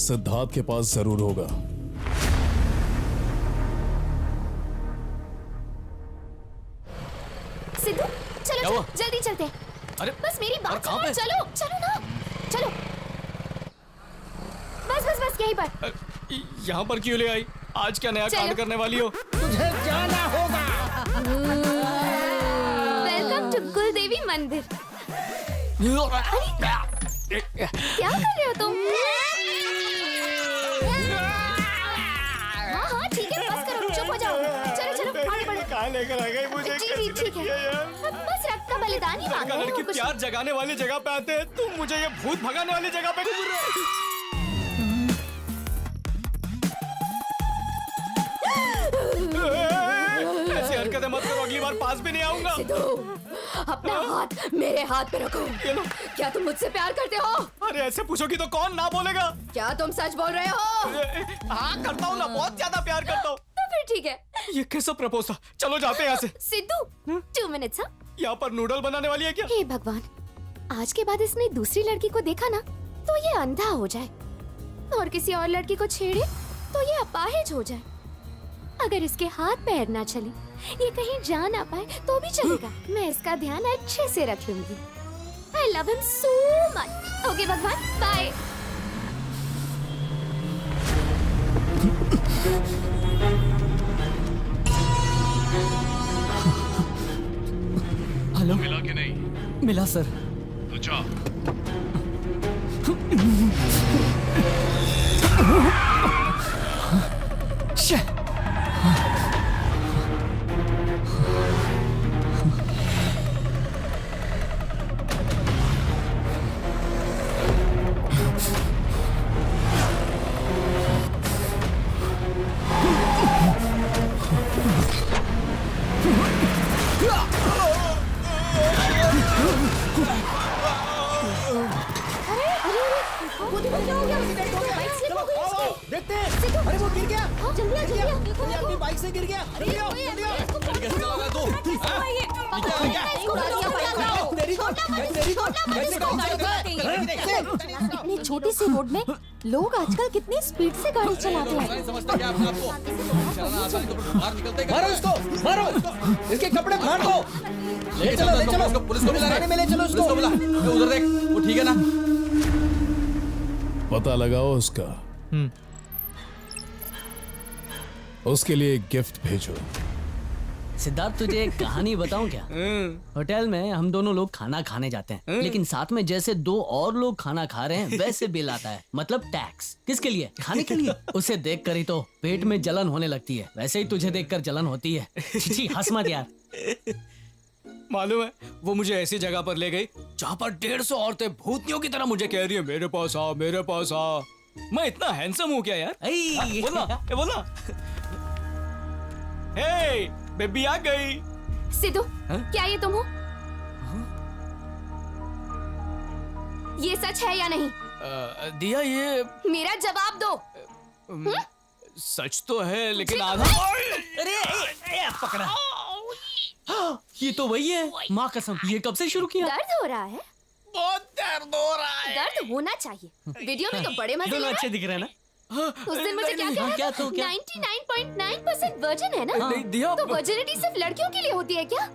S11: सिद्धार्थ के पास जरूर होगा।
S1: सिद्धू,
S2: क्या
S1: चलो
S2: हुआ?
S1: जल्दी चलते हैं।
S2: अरे
S1: बस मेरी बात
S2: कहाँ
S1: सुनो,
S2: पे?
S1: चलो ना, चलो। बस यहीं पर।
S2: यहाँ पर क्यों ले आई? आज क्या नया कांड करने वाली हो?
S12: तुझे जाना होगा।
S1: वेलकम टू कुलदेवी मंदिर। क्या कर रहे हो तुम? हाँ ठीक है, बस करो, चुप हो जाओ। चलो आगे बढ़ो।
S3: कहाँ लेकर आ गई मुझे?
S1: जी ठीक है, बस रक्त का बलिदान ही मांग रहे हैं,
S2: लड़की
S1: कुछ
S2: प्यार जगाने वाली जगह पे आते हैं, तुम मुझे ये भूत भगाने वाली जगह पे घूम रहे हो। ऐसी हरकतें मत करो, अगली बार पास भी नहीं आऊंगा।
S1: अपना हाथ मेरे हाथ पे रखो। क्या तुम मुझसे प्यार करते हो?
S2: अरे ऐसे पूछोगी तो कौन ना बोलेगा?
S1: क्या तुम सच बोल रहे हो?
S2: हाँ करता हूँ ना, बहुत ज्यादा प्यार करता हूँ।
S1: तो फिर ठीक है।
S2: ये कैसा प्रपोज था? चलो जाते हैं यहाँ से।
S1: सिद्धू, 2 मिनट्स। हाँ,
S2: यहाँ पर नूडल बनाने वाली है क्या?
S1: हे भगवान, आज के बाद इसने दूसरी लड़की को देखा ना तो ये अंधा हो जाए, और किसी और लड़की को छेड़े तो ये अपाहिज हो जाए। अगर इसके हाथ पैर ना चले ये कहीं जा ना पाए तो भी चलेगा, मैं इसका ध्यान अच्छे से रख लूंगी। I love him so much. Okay भगवान, बाय।
S5: हेलो,
S11: मिला कि नहीं?
S5: मिला सर।
S11: अच्छा,
S12: देखते हैं। अरे वो गिर गया।
S1: जल्दी आ, जल्दी आ।
S12: कोई आदमी बाइक से गिर गया। जल्दी आओ, जल्दी आओ।
S9: इतनी छोटी सी रोड में लोग आजकल कितनी स्पीड से गाड़ी चलाते हैं।
S12: मारो इसको, मारो इसके कपड़े फाड़ दो। ले चलो, ले चलो, पुलिस को थाने में ले चलो उसको।
S8: उधर देख, वो ठीक है ना?
S11: पता लगाओ उसका। उसके लिए एक गिफ्ट भेजो।
S5: सिद्धार्थ, तुझे एक कहानी बताऊं क्या? होटल में हम दोनों लोग खाना खाने जाते हैं, लेकिन साथ में जैसे दो और लोग खाना खा रहे हैं वैसे बिल आता है, मतलब टैक्स। किसके लिए? खाने के लिए। उसे देख कर ही तो पेट में जलन होने लगती है, वैसे ही तुझे देखकर जलन होती है। छी, हंस मत यार।
S2: मालूम है, वो मुझे ऐसी जगह पर ले गई जहाँ पर 150 औरतें भूतियों की तरह मुझे कह रही है, मेरे पास आ, मेरे पास आ। मैं इतना हैंडसम हूँ क्या यार? बोला, बोला। हे, बेबी आ गई।
S1: सिद्धू, क्या ये तुम हो? ये सच है या नहीं?
S2: दिया, ये
S1: मेरा जवाब दो।
S2: सच तो है, लेकिन आधा।
S5: अरे पकड़ा। ये तो वही है, माँ कसम। ये कब से शुरू किया?
S1: दर्द हो रहा है?
S2: बहुत दर्द हो रहा है।
S1: दर्द होना चाहिए। वीडियो में तो बड़े मजे ले
S5: दोनों
S1: रहे
S5: अच्छे
S1: हैं।
S5: दिख रहे हैं ना?
S1: उस दिन मुझे क्या कहा?
S5: क्या तो क्या?
S1: 99.9% वर्जिन है ना?
S2: नहीं, दिया।
S1: तो वर्जिनिटी सिर्फ लड़कियों के लिए होती है क्या?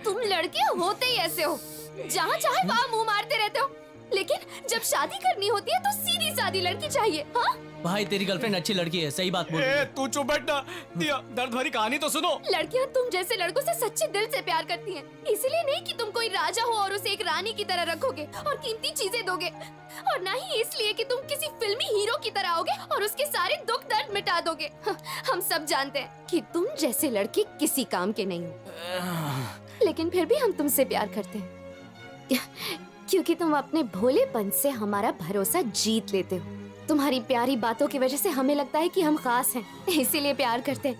S1: तुम लड़के होते ही ऐसे हो, जहाँ चाहे वहाँ मुंह मारते रहते हो, लेकिन जब शादी करनी होती है तो सीधी सादी लड़की चाहिए। हाँ
S5: भाई, तेरी गर्लफ्रेंड अच्छी लड़की है, सही बात बोल।
S2: तू चुप बैठ ना। दिया, दर्द भरी कहानी तो सुनो।
S1: लड़कियाँ तुम जैसे लड़कों से सच्चे दिल से प्यार करती हैं, इसलिए नहीं कि तुम कोई राजा हो और उसे एक रानी की तरह रखोगे और कीमती चीजें दोगे, और ना ही इसलिए कि तुम किसी फिल्मी हीरो की तरह आओगे और उसके सारे दुख दर्द मिटा दोगे। हम सब जानते हैं कि तुम जैसे लड़के किसी काम के नहीं हो, लेकिन फिर भी हम तुमसे प्यार करते हैं क्योंकि तुम अपने भोलेपन से हमारा भरोसा जीत लेते हो। तुम्हारी प्यारी बातों की वजह से हमें लगता है कि हम खास हैं, इसीलिए प्यार करते हैं।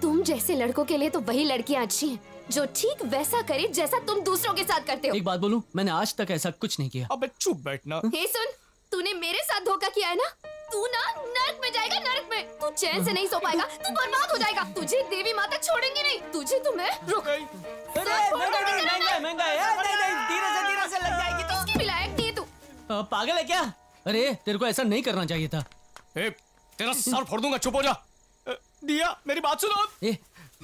S1: तुम जैसे लड़कों के लिए तो वही लड़कियां अच्छी हैं जो ठीक वैसा करे जैसा तुम दूसरों के साथ करते हो।
S5: एक बात बोलूं, मैंने आज तक ऐसा कुछ नहीं किया।
S2: अबे चुप बैठना।
S1: हे सुन, तूने मेरे साथ धोखा किया है ना? तू ना नरक में जाएगा, नरक में। तू चैन से नहीं सो पाएगा, तू बर्बाद हो जाएगा। तुझे देवी माता छोड़ेंगे नहीं, तुझे तो मैं रुक।
S5: धीरे से लग जाएगी तो।
S1: इसकी भी लायक नहीं है तू।
S5: पागल है क्या? अरे तेरे को ऐसा नहीं करना चाहिए था।
S2: तेरा सर फोड़ दूंगा, चुप हो जा। दिया, मेरी बात सुनो।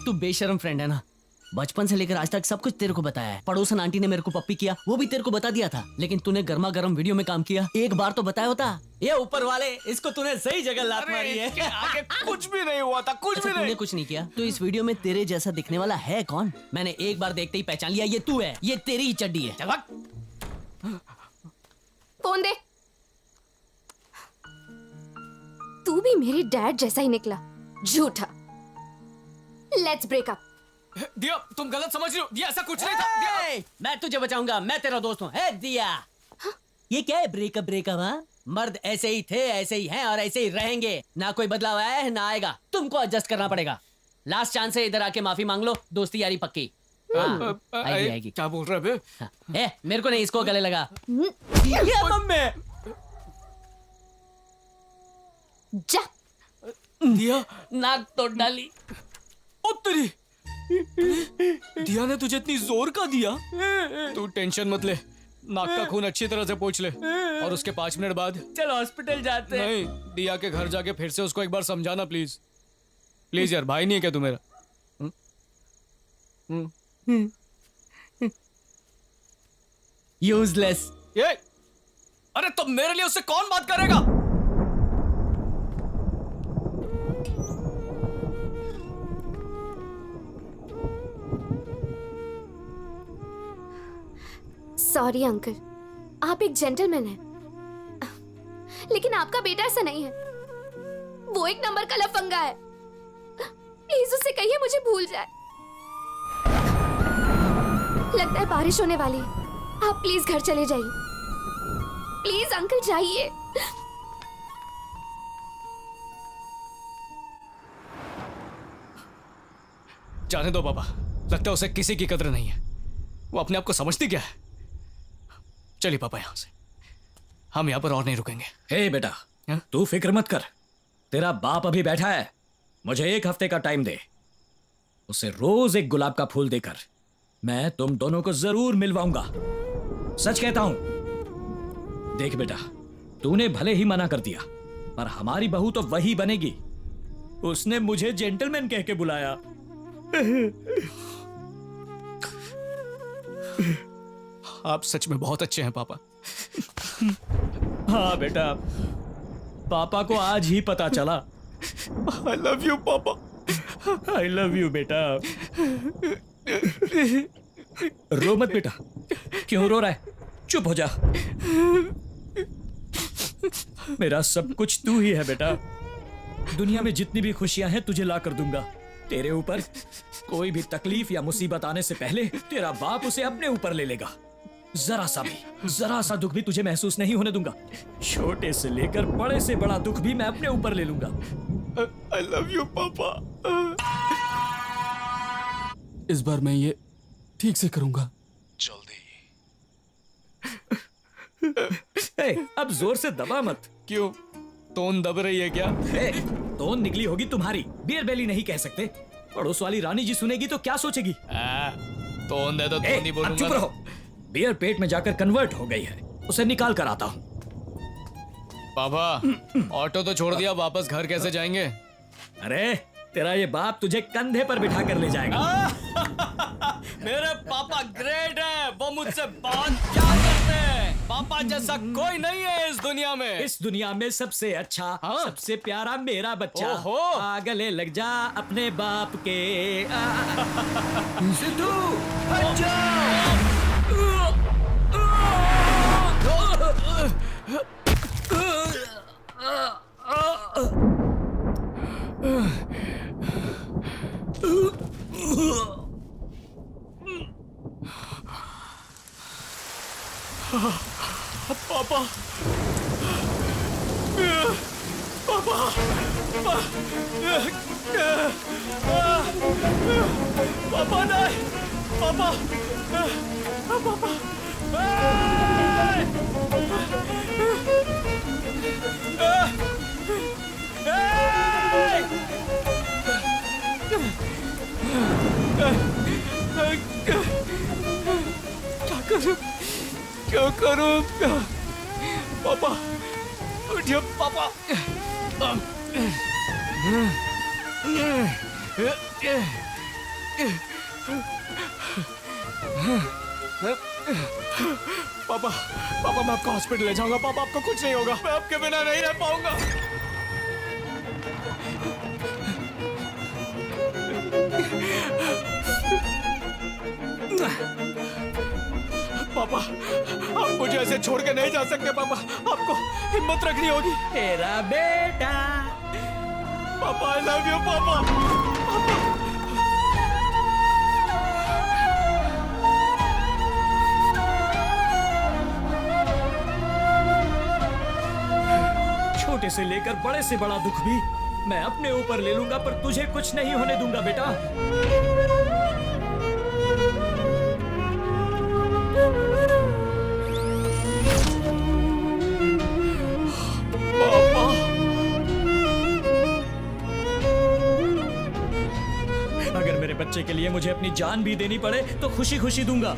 S5: तू बेशर्म फ्रेंड है ना? बचपन से लेकर आज तक सब कुछ तेरे को बताया है। पड़ोसन आंटी ने मेरे को पप्पी किया, वो भी तेरे को बता दिया था, लेकिन तूने गर्मा गर्म वीडियो में काम किया। एक बार तो बताया होता। ये ऊपर वाले, इसको तूने सही जगह लात मारी है।
S2: आगे कुछ भी नहीं हुआ था, कुछ भी
S5: तूने
S2: नहीं।
S5: कुछ नहीं किया तो इस वीडियो में तेरे जैसा दिखने वाला है कौन? मैंने एक बार देखते ही पहचान लिया, ये तू है, ये तेरी ही चड्डी है। चल भाग।
S1: फोन दे। तू भी मेरे डैड जैसा ही निकला, झूठा। Let's break up.
S2: दिया, तुम गलत समझ रही हो। दिया, ऐसा कुछ नहीं था। दिया,
S5: मैं तुझे बचाऊंगा, मैं तेरा दोस्त हूँ। है दिया, ये क्या है? Breakup breakup? हाँ, मर्द ऐसे ही थे, ऐसे ही हैं और ऐसे ही रहेंगे। ना कोई बदलाव आया है ना आएगा, तुमको एडजस्ट करना पड़ेगा। लास्ट चांस है, इधर आके माफी मांग लो, दोस्ती यारी पक्की। हाँ, आएगी आएगी।
S2: क्या बोल रहे बे?
S5: हाँ, मेरे को नहीं, इसको गले लगा। ये मम्मी।
S1: जा।
S2: दिया,
S5: नाक तो डाली।
S2: ओ तेरी, दिया ने तुझे इतनी जोर का दिया? तू टेंशन मत ले, नाक का खून अच्छी तरह से पोंछ ले और उसके 5 मिनट बाद
S5: चलो हॉस्पिटल जाते हैं।
S2: नहीं, दिया के घर जाके फिर से उसको एक बार समझाना प्लीज। प्लीज यार, भाई नहीं है क्या तू मेरा?
S5: यूजलेस।
S2: ये अरे तो मेरे लिए उससे कौन बात करेगा?
S1: सॉरी अंकल, आप एक जेंटलमैन हैं, लेकिन आपका बेटा ऐसा नहीं है। वो एक नंबर का लफंगा है। प्लीज उससे कहिए मुझे भूल जाए। लगता है बारिश होने वाली है। आप प्लीज घर चले जाइए। प्लीज अंकल जाइए।
S2: जाने दो पापा, लगता है उसे किसी की कदर नहीं है। वो अपने आप को समझती क्या है? चलिए पापा यहां से, हम यहां पर और नहीं रुकेंगे।
S4: हे बेटा, तू फिक्र मत कर, तेरा बाप अभी बैठा है। मुझे 1 हफ्ते का टाइम दे। उसे रोज एक गुलाब का फूल देकर मैं तुम दोनों को जरूर मिलवाऊंगा। सच कहता हूं। देख बेटा, तूने भले ही मना कर दिया, पर हमारी बहू तो वही बनेगी। उसने मुझे जेंटलमैन कह के बुलाया।
S2: आप सच में बहुत अच्छे हैं पापा।
S4: हाँ बेटा, पापा को आज ही पता चला।
S2: आई लव यू पापा।
S4: आई लव यू बेटा। रो मत बेटा। क्यों रो रहा है? चुप हो जा। मेरा सब कुछ तू ही है बेटा। दुनिया में जितनी भी खुशियां हैं तुझे ला कर दूंगा। तेरे ऊपर कोई भी तकलीफ या मुसीबत आने से पहले तेरा बाप उसे अपने ऊपर ले लेगा। जरा सा दुख भी तुझे महसूस नहीं होने दूंगा। छोटे से लेकर बड़े से बड़ा दुख भी मैं अपने ऊपर ले लूंगा।
S2: आई लव यू पापा।
S8: इस बार मैं ये ठीक से करूंगा।
S4: अब जोर से दबा मत।
S2: क्यों? तोन दब रही है क्या?
S4: तोन निकली होगी तुम्हारी, बियर बेली नहीं कह सकते। पड़ोस वाली रानी जी सुनेगी तो क्या सोचेगी?
S2: तोन दे तो तोन नहीं बोलूंगा।
S4: चुप रहो। बियर पेट में जाकर कन्वर्ट हो गई है, उसे निकाल कर आता हूँ।
S2: पापा, ऑटो तो छोड़ दिया, वापस घर कैसे जाएंगे?
S4: अरे तेरा ये बाप तुझे कंधे पर बिठा कर ले जाएगा।
S2: मेरे पापा ग्रेट है, वो मुझसे बात क्या करते हैं। पापा जैसा कोई नहीं है इस दुनिया में।
S4: इस दुनिया में सबसे अच्छा, सबसे प्यारा मेरा बच्चा। गले लग जा अपने बाप के। सिद्धू हट जा।
S2: पापा, पापा, पापा नहीं, पापा, पापा, क्या करूं? पापा उठिए पापा। पापा, पापा मैं आपको हॉस्पिटल ले जाऊंगा। पापा आपको कुछ नहीं होगा, मैं आपके बिना नहीं रह पाऊंगा। पापा, आप मुझे ऐसे छोड़ के नहीं जा सकते। पापा, आपको हिम्मत रखनी होगी।
S4: तेरा बेटा।
S2: पापा आई लव यू पापा।
S4: छोटे से लेकर बड़े से बड़ा दुख भी मैं अपने ऊपर ले लूंगा, पर तुझे कुछ नहीं होने दूंगा बेटा। अगर मेरे बच्चे के लिए मुझे अपनी जान भी देनी पड़े तो खुशी खुशी दूंगा।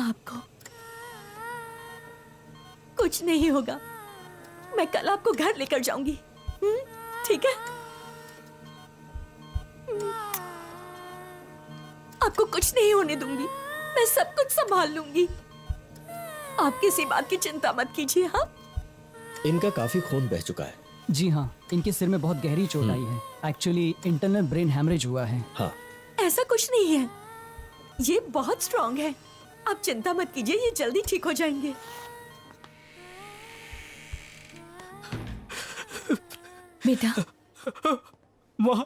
S7: आपको कुछ नहीं होगा। मैं कल आपको घर लेकर जाऊंगी, ठीक है? आपको कुछ नहीं होने दूंगी, मैं सब कुछ संभाल लूंगी। आप किसी बात की चिंता मत कीजिए। हाँ,
S4: इनका काफी खून बह चुका है।
S8: जी हाँ, इनके सिर में बहुत गहरी चोट आई है। एक्चुअली इंटरनल ब्रेन हैमरेज हुआ है।
S4: हाँ,
S7: ऐसा कुछ नहीं है, ये बहुत स्ट्रांग है। आप चिंता मत कीजिए, ये जल्दी ठीक हो जाएंगे। बेटा,
S3: माँ,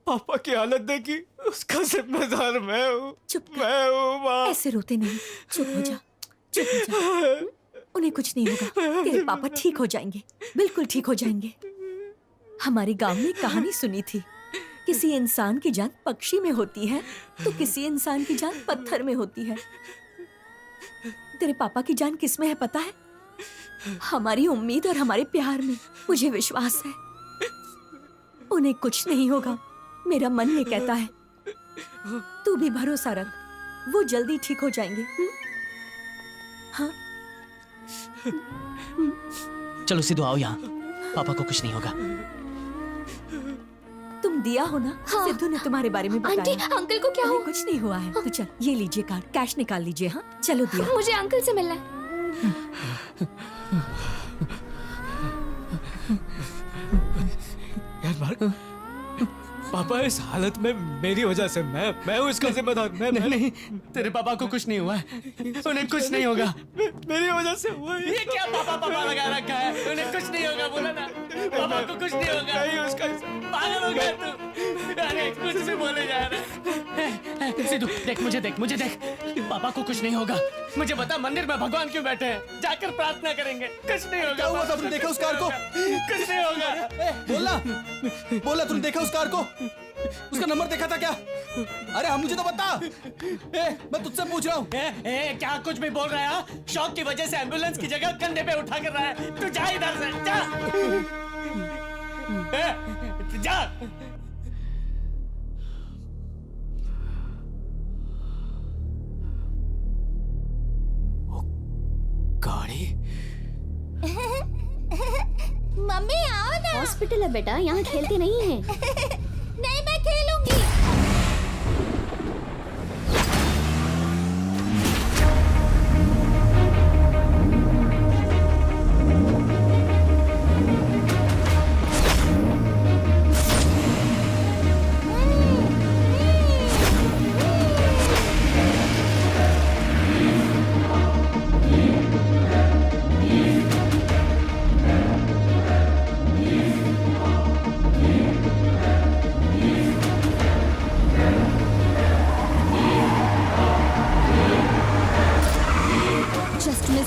S3: पापा की हालत देखी, उसका जिम्मेदार मैं हूँ।
S7: चुप कर।
S3: मैं हूँ माँ।
S7: ऐसे रोते नहीं, चुप हो जा, चुप हो जा। उन्हें कुछ नहीं होगा, तेरे पापा ठीक हो जाएंगे, बिल्कुल ठीक हो जाएंगे। हमारे गांव में एक कहानी सुनी थी, किसी इंसान की जान पक्षी में होती है तो किसी इंसान की जान पत्थर में होती है। तेरे पापा की जान किस में है पता है? हमारी उम्मीद और हमारे प्यार में। मुझे विश्वास है उन्हें कुछ नहीं होगा, मेरा मन ये कहता है। तू भी भरोसा रख, वो जल्दी ठीक हो जाएंगे। हाँ,
S5: चलो सिद्धू आओ यहाँ, पापा को कुछ नहीं होगा।
S7: तुम दिया हो ना?
S1: हाँ।
S7: सिद्धू ने तुम्हारे बारे में बताया।
S1: आंटी, अंकल को क्या
S7: उन्हें
S1: हुआ?
S7: कुछ नहीं हुआ है। तो चल, ये लीजिए कार्ड, कैश निकाल लीजिए। हाँ, चलो दिया।
S1: मुझे अंकल से मिलना है।
S3: यार मार्क, पापा इस हालत में मेरी वजह से मैं हूँ इसका जिम्मेदार। मैं
S5: नहीं, तेरे पापा को कुछ नहीं हुआ है, उन्हें कुछ नहीं होगा।
S3: मेरी वजह से हुआ
S5: ये क्या पापा पापा लगा रखा है? उन्हें कुछ नहीं होगा, बोला ना, पापा को कुछ नहीं होगा।
S3: नहीं, उसका
S5: पागल हो गया तू? अरे कुछ भी बोले जा रहा है। सिद्धू देख, मुझे देख, मुझे देख, पापा को कुछ नहीं होगा। मुझे बता, मंदिर में भगवान क्यों बैठे हैं? जाकर प्रार्थना करेंगे, कुछ नहीं होगा।
S12: क्या हुआ था? तुमने देखा उस कार को?
S5: कुछ नहीं होगा।
S12: बोला तुमने देखा उस कार को? उसका नंबर देखा था क्या? अरे हम, मुझे तो बता। मैं तुझसे पूछ रहा हूँ।
S5: क्या कुछ भी बोल रहा है? शौक की वजह से एम्बुलेंस की जगह कंधे पे उठा कर रहा है। तू जा इधर से, जा। जा।
S2: गाड़ी?
S9: मम्मी आओ ना।
S1: हॉस्पिटल है बेटा, यहाँ खेलते नहीं है।
S9: नहीं, मैं खेलूंगी।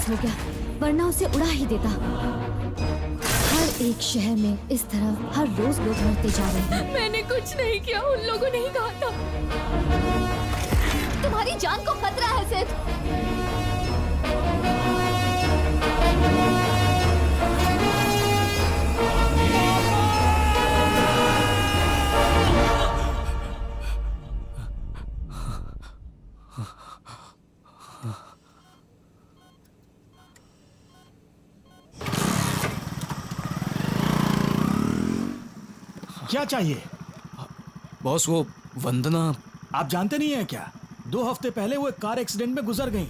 S1: हो गया, वरना उसे उड़ा ही देता। हर एक शहर में इस तरह हर रोज लोग मरते जा रहे हैं।
S7: मैंने कुछ नहीं किया, उन लोगों ने ही कहा था।
S1: तुम्हारी जान को खतरा है सिर्फ।
S13: क्या चाहिए?
S2: बॉस, वो वंदना
S13: आप जानते नहीं हैं क्या? 2 हफ्ते पहले वो एक कार एक्सीडेंट में गुजर गई।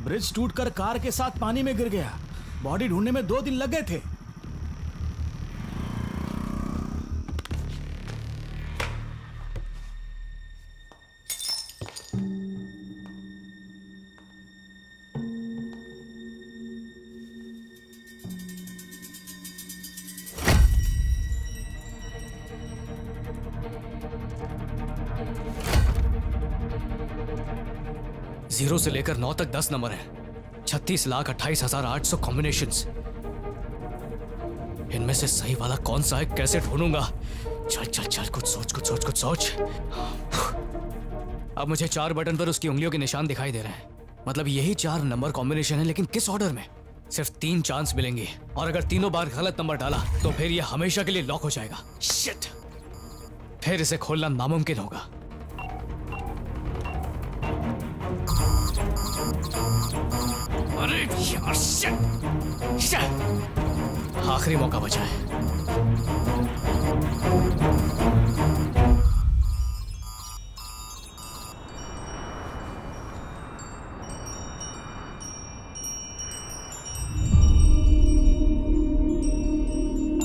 S13: ब्रिज टूटकर कार के साथ पानी में गिर गया। बॉडी ढूंढने में 2 दिन लग गए थे।
S2: जीरो से लेकर 9 तक 10 नंबर हैं। 36,28,800 कॉम्बिनेशंस। इनमें से सही वाला कौन सा है, कैसे ढूंढूंगा? चल चल चल, कुछ सोच कुछ सोच कुछ सोच। अब मुझे 4 बटन पर उसकी उंगलियों के निशान दिखाई दे रहे हैं। मतलब यही 4 नंबर कॉम्बिनेशन है, लेकिन किस ऑर्डर में? सिर्फ 3 चांस मिलेंगे, और अगर तीनों बार गलत नंबर डाला तो फिर यह हमेशा के लिए लॉक हो जाएगा। शिट! फिर इसे खोलना नामुमकिन होगा। यार शिट। आखिरी मौका बचा है।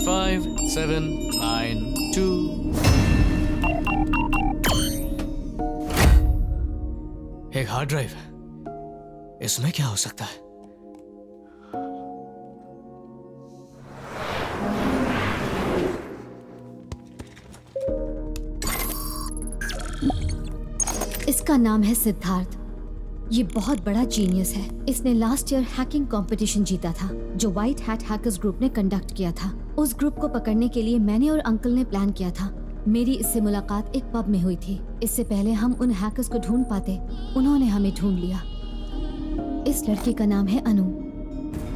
S2: Five, 7, 9, 2. एक हार्ड ड्राइव, इसमें क्या हो सकता है?
S14: इसका नाम है सिद्धार्थ। ये बहुत बड़ा जीनियस है। इसने लास्ट ईयर हैकिंग कंपटीशन जीता था जो व्हाइट हैट हैकर्स ग्रुप ने कंडक्ट किया था। उस ग्रुप को पकड़ने के लिए मैंने और अंकल ने प्लान किया था। मेरी इससे मुलाकात एक पब में हुई थी। इससे पहले हम उन हैकर्स को ढूंढ पाते, उन्होंने हमें ढूंढ लिया। इस लड़की का नाम है अनु।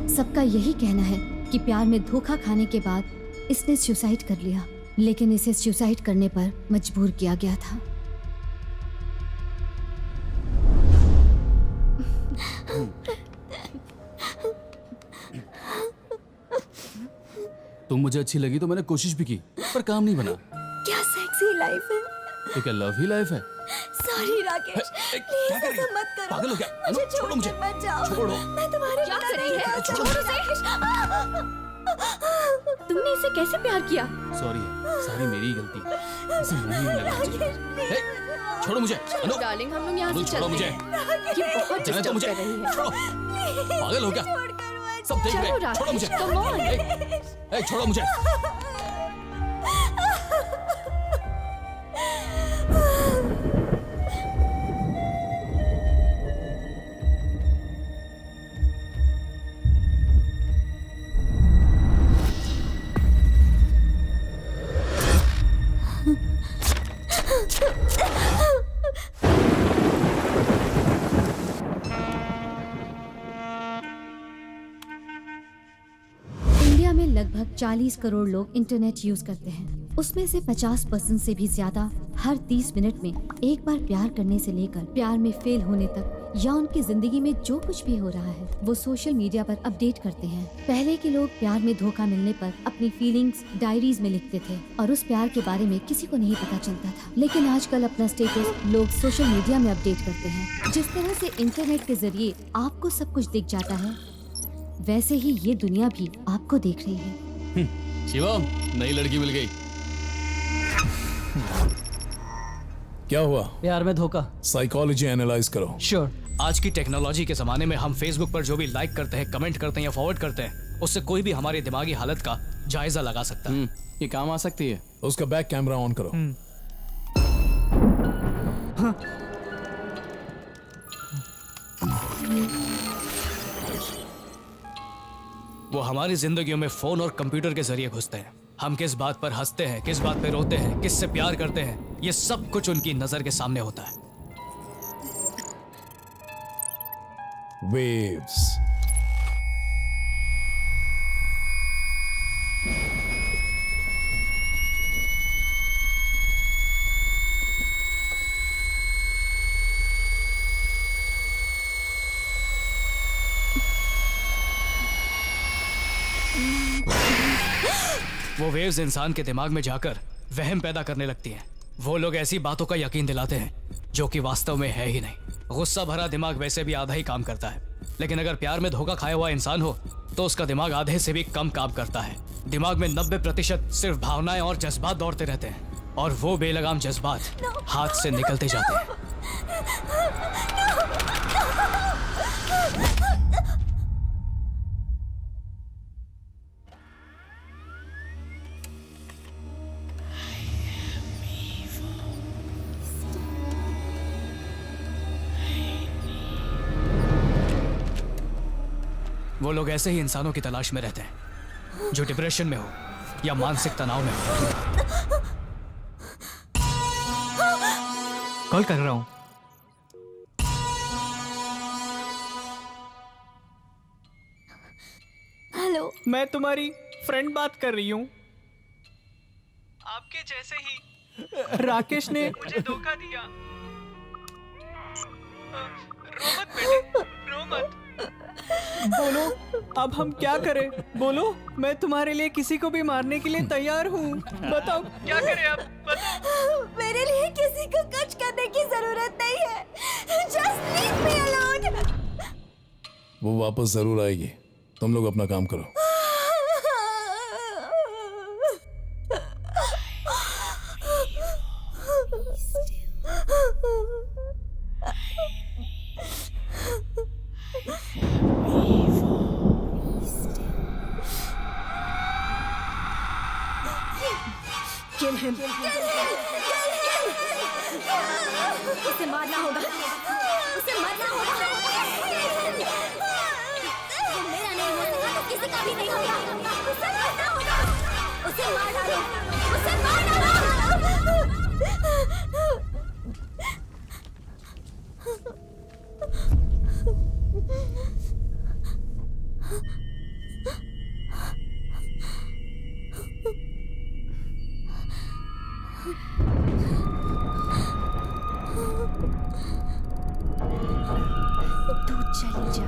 S14: सबका यही कहना है कि प्यार में धोखा खाने के बाद इसने सुसाइड कर लिया, लेकिन इसे सुसाइड करने पर मजबूर किया गया था।
S12: तुम मुझे अच्छी लगी तो मैंने कोशिश भी की, पर काम नहीं बना।
S7: क्या सेक्सी लाइफ है।
S12: तो क्या लव ही लाइफ है?
S7: सॉरी राकेश, प्लीज ऐसा मत करो।
S12: पागल हो क्या? अनु, छोड़ो मुझे।
S7: मत जाओ।
S12: छोड़ो।
S7: मैं तुम्हारे
S1: क्या
S7: बिना
S1: कर रही
S7: नहीं
S1: है?
S7: रह
S1: छोड़ो
S7: सकती।
S1: तुमने इसे कैसे प्यार किया?
S12: सॉरी, सारी मेरी ही गलती। इसे मुंह ही लगा मुझे। हे, छोड़ो मुझे। अनु,
S1: डार्लिंग, हम लोग यहाँ
S12: अनु,
S1: से
S12: छोड़ो
S1: चलते
S12: मुझे।
S1: हैं। ये बहुत
S12: जाने दो
S1: डिस्टर्ब
S12: मुझे।
S1: कर रही है।
S12: छोड़ो। पागल हो क्या? सब देख रहे
S1: चलो
S12: हैं। छोड़ो मुझे।
S1: Rakesh, come on।
S12: हे, छोड़ो मुझे।
S14: इंडिया में लगभग 40 करोड़ लोग इंटरनेट यूज करते हैं। उसमें से 50% से भी ज्यादा हर 30 मिनट में एक बार प्यार करने से लेकर प्यार में फेल होने तक या उनकी जिंदगी में जो कुछ भी हो रहा है वो सोशल मीडिया पर अपडेट करते हैं। पहले के लोग प्यार में धोखा मिलने पर अपनी फीलिंग्स डायरीज में लिखते थे और उस प्यार के बारे में किसी को नहीं पता चलता था, लेकिन आजकल अपना स्टेटस लोग सोशल मीडिया में अपडेट करते हैं। जिस तरह से इंटरनेट के जरिए आपको सब कुछ दिख जाता है, वैसे ही ये दुनिया भी आपको देख रही है।
S12: शिवम, नई लड़की मिल गई।
S11: क्या हुआ?
S5: प्यार में धोखा।
S11: साइकोलॉजी एनालाइज करो।
S5: श्योर।
S2: आज की टेक्नोलॉजी के जमाने में हम फेसबुक पर जो भी लाइक करते हैं, कमेंट करते हैं या फॉरवर्ड करते हैं, उससे कोई भी हमारी दिमागी हालत का जायजा लगा सकता है।
S12: ये काम आ सकती है।
S11: उसका बैक कैमरा ऑन करो।
S2: वो हमारी जिंदगियों में फोन और कंप्यूटर के जरिए घुसते हैं। हम किस बात पर हंसते हैं, किस बात पर रोते हैं, किससे प्यार करते हैं, ये सब कुछ उनकी नजर के सामने होता है।
S11: वेव्स।
S2: वो वेव्स इंसान के दिमाग में जाकर वहम पैदा करने लगती हैं। वो लोग ऐसी बातों का यकीन दिलाते हैं जो कि वास्तव में है ही नहीं। गुस्सा भरा दिमाग वैसे भी आधा ही काम करता है, लेकिन अगर प्यार में धोखा खाया हुआ इंसान हो तो उसका दिमाग आधे से भी कम काम करता है। दिमाग में 90% सिर्फ भावनाएं और जज्बात दौड़ते रहते हैं और वो बेलगाम जज्बात हाथ से निकलते जाते हैं। वो लोग ऐसे ही इंसानों की तलाश में रहते हैं जो डिप्रेशन में हो या मानसिक तनाव में हो।
S8: कॉल कर रहा हूँ।
S7: हेलो,
S8: मैं तुम्हारी फ्रेंड बात कर रही हूँ। आपके जैसे ही राकेश ने मुझे धोखा दिया। रो मत बेटे, रो मत। बोलो अब हम क्या करें? बोलो, मैं तुम्हारे लिए किसी को भी मारने के लिए तैयार हूँ। बताओ क्या करें अब? बताओ।
S7: मेरे लिए किसी को कुछ करने की जरूरत नहीं है। Just leave me alone.
S11: वो वापस जरूर आएगी, तुम लोग अपना काम करो।
S7: Kill him. उसे मारना होगा। उसे मारना होगा। वो मेरा नहीं हो सकता तो किसी का भी नहीं होगा। उसे मारना होगा। उसे मार डालो। उसे मार डालो।
S14: तू चली जा,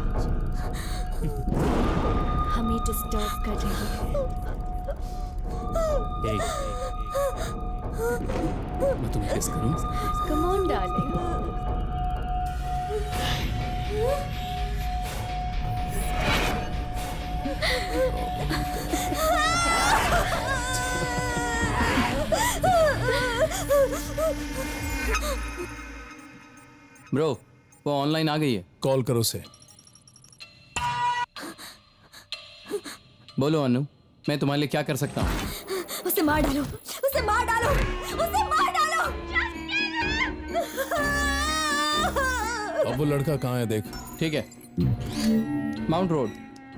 S14: हमें डिस्टर्ब कर रही है।
S10: मैं तुम्हें किस करूं?
S14: Come on darling.
S5: ब्रो, वो ऑनलाइन आ गई है।
S11: कॉल करो उसे।
S5: बोलो अनु, मैं तुम्हारे लिए क्या कर सकता हूँ?
S7: उसे मार डालो। उसे मार डालो। उसे मार डालो।
S11: अब वो लड़का कहाँ है देख।
S5: ठीक है, माउंट रोड।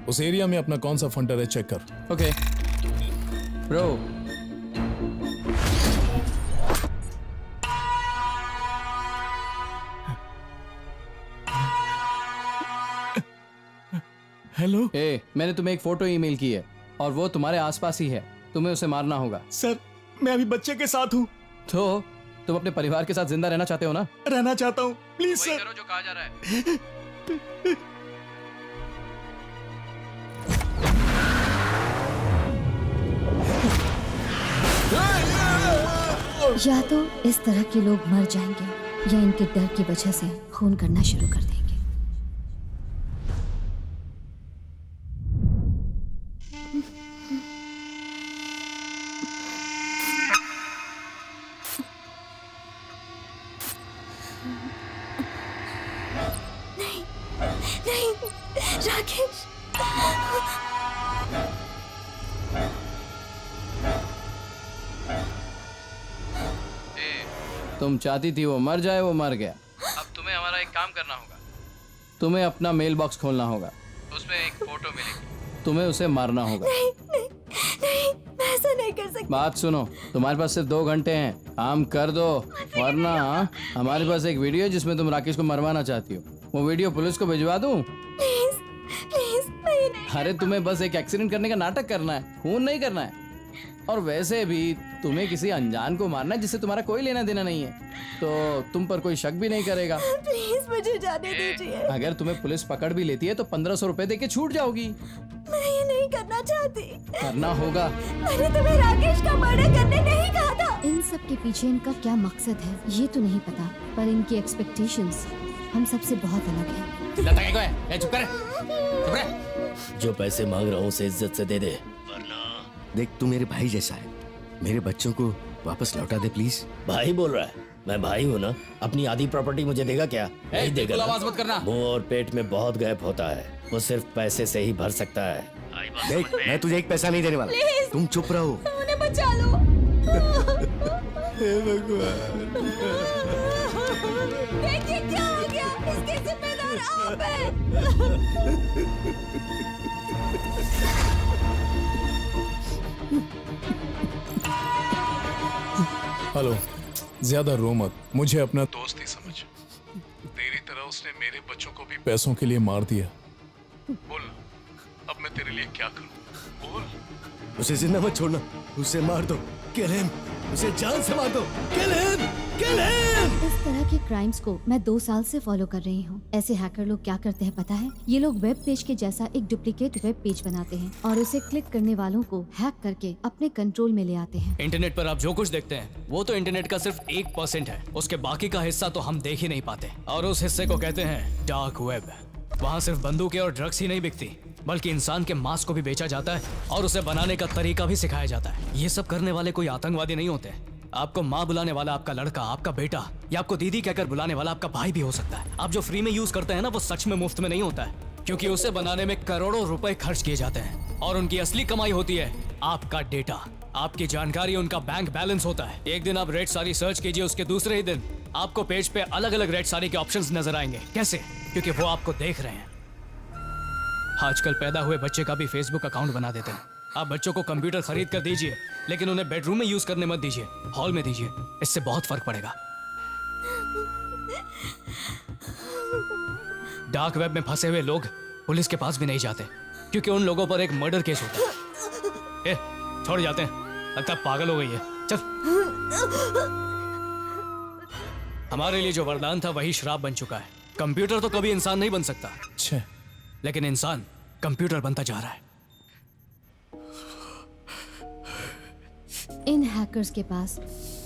S11: उस एरिया में अपना कौन सा फंटर है चेक कर।
S5: Okay bro.
S13: हेलो।
S5: मैंने तुम्हें एक फोटो ईमेल की है और वो तुम्हारे आसपास ही है। तुम्हें उसे मारना होगा।
S13: सर, मैं अभी बच्चे के साथ हूँ।
S5: तो तुम अपने परिवार के साथ जिंदा रहना चाहते हो ना?
S13: रहना चाहता हूँ, प्लीज सर।
S5: करो जो कहा जा रहा है।
S14: या तो इस तरह के लोग मर जाएंगे या इनके डर की वजह से खून करना शुरू कर देंगे।
S7: नहीं, राकेश।
S5: तुम चाहती थी वो मर जाए, वो मर गया। अब तुम्हें हमारा एक काम करना होगा। तुम्हें अपना मेल बॉक्स खोलना होगा, उसमें एक फोटो मिलेगी, तुम्हें उसे मारना होगा।
S7: नहीं, नहीं, नहीं, मैं ऐसा नहीं कर सकती।
S5: बात सुनो, तुम्हारे पास सिर्फ 2 घंटे हैं, काम कर दो वरना हमारे पास एक वीडियो है जिसमें तुम राकेश को मरवाना चाहती हो। वो वीडियो पुलिस को भिजवा दूं?
S7: प्लीज, प्लीज, नहीं।
S5: अरे तुम्हें बस एक एक्सीडेंट करने का नाटक करना है, खून नहीं करना है। और वैसे भी तुम्हें किसी अनजान को मारना है जिससे तुम्हारा कोई लेना देना नहीं है, तो तुम पर कोई शक भी नहीं करेगा।
S7: प्लीज मुझे जाने दीजिए।
S5: अगर तुम्हें पुलिस पकड़ भी लेती है तो 1500 रुपए देके छूट जाओगी।
S7: मैं ये नहीं करना चाहती।
S5: करना होगा।
S7: मैंने तुम्हें राकेश का मर्डर करने नहीं कहा था।
S14: इन सब के पीछे इनका क्या मकसद है ये तो नहीं पता, पर इनकी एक्सपेक्टेशंस हम सबसे बहुत अलग है।
S5: चुप कर।
S10: जो पैसे मांग रहा हूँ उसे इज्जत से दे दे, देख तू मेरे भाई जैसा है, मेरे बच्चों को वापस लौटा दे प्लीज।
S4: भाई बोल रहा है? मैं भाई हूँ ना, अपनी आधी प्रॉपर्टी मुझे देगा क्या? नहीं देगा ना?
S5: आवाज मत करना।
S4: मुंह और पेट में बहुत गैप होता है, वो सिर्फ पैसे से ही भर सकता है।
S10: देख मैं तुझे एक पैसा नहीं देने वाला, तुम चुप रहो।
S7: उन्हें बचा लो।
S10: हे भगवान।
S7: देखिए क्या हो गया, इसके जिम्मेदार आप हैं।
S11: हेलो, ज्यादा रो मत, मुझे अपना दोस्त ही समझ। तेरी तरह उसने मेरे बच्चों को भी पैसों के लिए मार दिया। बोल अब मैं तेरे लिए क्या करूं? बोल।
S10: उसे जिंदा मत छोड़ना, उसे मार दो, किल हिम, उसे जान से मार दो, किल हिम।
S4: Kill him.
S14: इस तरह के क्राइम्स को मैं 2 साल से फॉलो कर रही हूँ। ऐसे हैकर लोग क्या करते हैं पता है? ये लोग वेब पेज के जैसा एक डुप्लीकेट वेब पेज बनाते हैं और उसे क्लिक करने वालों को हैक करके अपने कंट्रोल में ले आते हैं।
S2: इंटरनेट पर आप जो कुछ देखते हैं वो तो इंटरनेट का सिर्फ 1% है। उसके बाकी का हिस्सा तो हम देख ही नहीं पाते और उस हिस्से को कहते हैं डार्क वेब। वहाँ सिर्फ बंदूकें और ड्रग्स ही नहीं बिकती बल्कि इंसान के मांस को भी बेचा जाता है और उसे बनाने का तरीका भी सिखाया जाता है। ये सब करने वाले कोई आतंकवादी नहीं होते। आपको माँ बुलाने वाला आपका लड़का, आपका बेटा या आपको दीदी कहकर बुलाने वाला आपका भाई भी हो सकता है। आप जो फ्री में यूज करते हैं ना वो सच में मुफ्त में नहीं होता है, क्योंकि उसे बनाने में करोड़ों रुपए खर्च किए जाते हैं और उनकी असली कमाई होती है आपका डेटा, आपकी जानकारी, उनका बैंक बैलेंस होता है। एक दिन आप रेड साड़ी सर्च कीजिए, उसके दूसरे ही दिन आपको पेज पे अलग अलग रेड साड़ी के ऑप्शंस नजर आएंगे। कैसे? क्योंकि वो आपको देख रहे हैं। आजकल पैदा हुए बच्चे का भी फेसबुक अकाउंट बना देते हैं। आप बच्चों को कंप्यूटर खरीद कर दीजिए, लेकिन उन्हें बेडरूम में यूज करने मत दीजिए, हॉल में दीजिए। इससे बहुत फर्क पड़ेगा। डार्क वेब में फंसे हुए लोग पुलिस के पास भी नहीं जाते, क्योंकि उन लोगों पर एक मर्डर केस होता है। छोड़ जाते हैं, लगता है पागल हो गई है। चल। हमारे लिए जो वरदान था वही श्राप बन चुका है। कंप्यूटर तो कभी इंसान नहीं बन सकता, लेकिन इंसान कंप्यूटर बनता जा रहा है।
S14: इन हैकर्स के पास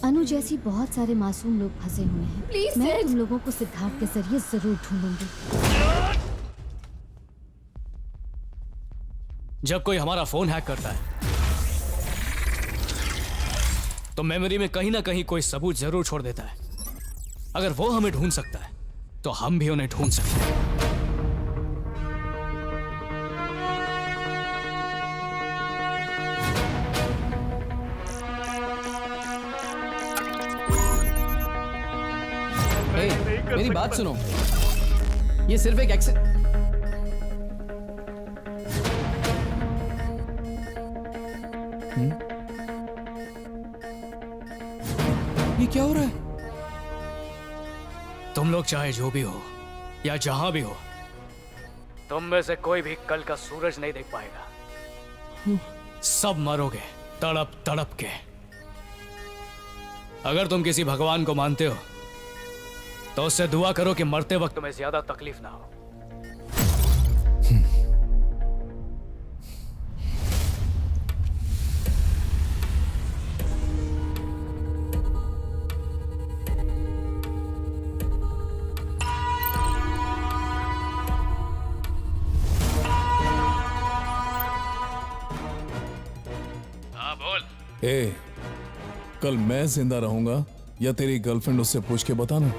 S14: अनु जैसी बहुत सारे मासूम लोग फंसे हुए हैं।
S1: Please,
S14: मैं
S1: Sid.
S14: तुम लोगों को सिद्धार्थ के जरिए जरूर ढूंढूंगी।
S2: जब कोई हमारा फोन हैक करता है तो मेमोरी में कहीं ना कहीं कोई सबूत जरूर छोड़ देता है। अगर वो हमें ढूंढ सकता है तो हम भी उन्हें ढूंढ सकते हैं।
S8: मेरी बात सुनो, ये सिर्फ एक
S11: ये क्या हो रहा है?
S2: तुम लोग चाहे जो भी हो या जहां भी हो, तुम में से कोई भी कल का सूरज नहीं देख पाएगा। सब मरोगे तड़प तड़प के। अगर तुम किसी भगवान को मानते हो तो उससे दुआ करो कि मरते वक्त तुम्हें ज्यादा तकलीफ ना हो। हाँ बोल।
S11: कल मैं जिंदा रहूंगा या तेरी गर्लफ्रेंड, उससे पूछ के बताना।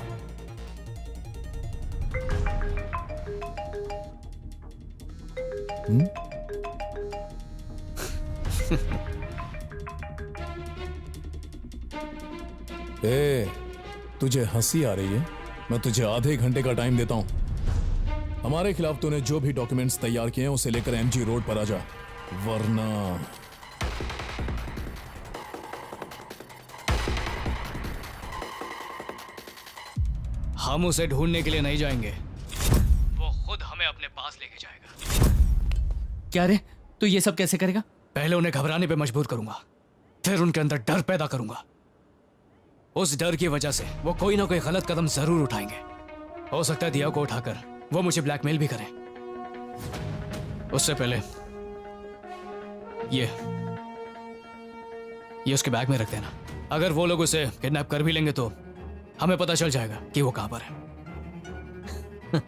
S11: तुझे हंसी आ रही है? मैं तुझे आधे घंटे का टाइम देता हूं। हमारे खिलाफ तूने जो भी डॉक्यूमेंट्स तैयार किए हैं उसे लेकर एमजी रोड पर आ जा, वरना
S2: हम उसे ढूंढने के लिए नहीं जाएंगे, वो खुद हमें अपने पास लेके जाएगा।
S5: क्या रे, तू ये सब कैसे करेगा?
S2: पहले उन्हें घबराने पे मजबूर करूंगा, फिर उनके अंदर डर पैदा करूंगा। उस डर की वजह से वो कोई ना कोई गलत कदम जरूर उठाएंगे। हो सकता है दिया को उठाकर वो मुझे ब्लैकमेल भी करें। उससे पहले ये उसके बैग में रख देना। अगर वो लोग उसे किडनैप कर भी लेंगे तो हमें पता चल जाएगा कि वो कहां पर है।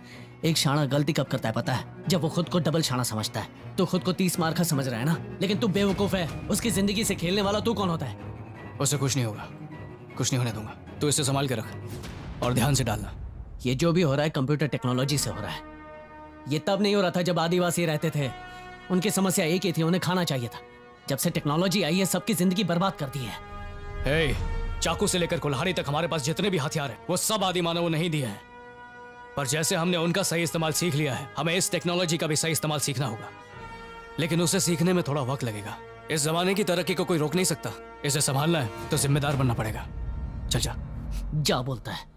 S5: एक शाना गलती कब करता है पता है? जब वो खुद को डबल शाना समझता है। तो खुद को 30 मार का समझ रहा है ना, लेकिन तू बेवकूफ है। उसकी जिंदगी से खेलने वाला तू कौन होता है?
S2: उसे कुछ नहीं होगा, कुछ नहीं होने दूंगा। तू इसे संभाल के रख और ध्यान से डालना।
S5: ये जो भी हो रहा है कंप्यूटर टेक्नोलॉजी से हो रहा है। ये तब नहीं हो रहा था जब आदिवासी रहते थे। उनकी समस्या एक ही थी, उन्हें खाना चाहिए था। जब से टेक्नोलॉजी आई है सबकी जिंदगी बर्बाद कर दी है।
S2: हे, चाकू से लेकर कुल्हाड़ी तक हमारे पास जितने भी हथियार हैं वो सब आदि मानव नहीं दिए हैं। पर जैसे हमने उनका सही इस्तेमाल सीख लिया है, हमें इस टेक्नोलॉजी का भी सही इस्तेमाल सीखना होगा। लेकिन उसे सीखने में थोड़ा वक्त लगेगा। इस जमाने की तरक्की को कोई रोक नहीं सकता। इसे संभालना है तो जिम्मेदार बनना पड़ेगा। चल जा।
S5: जा बोलता है।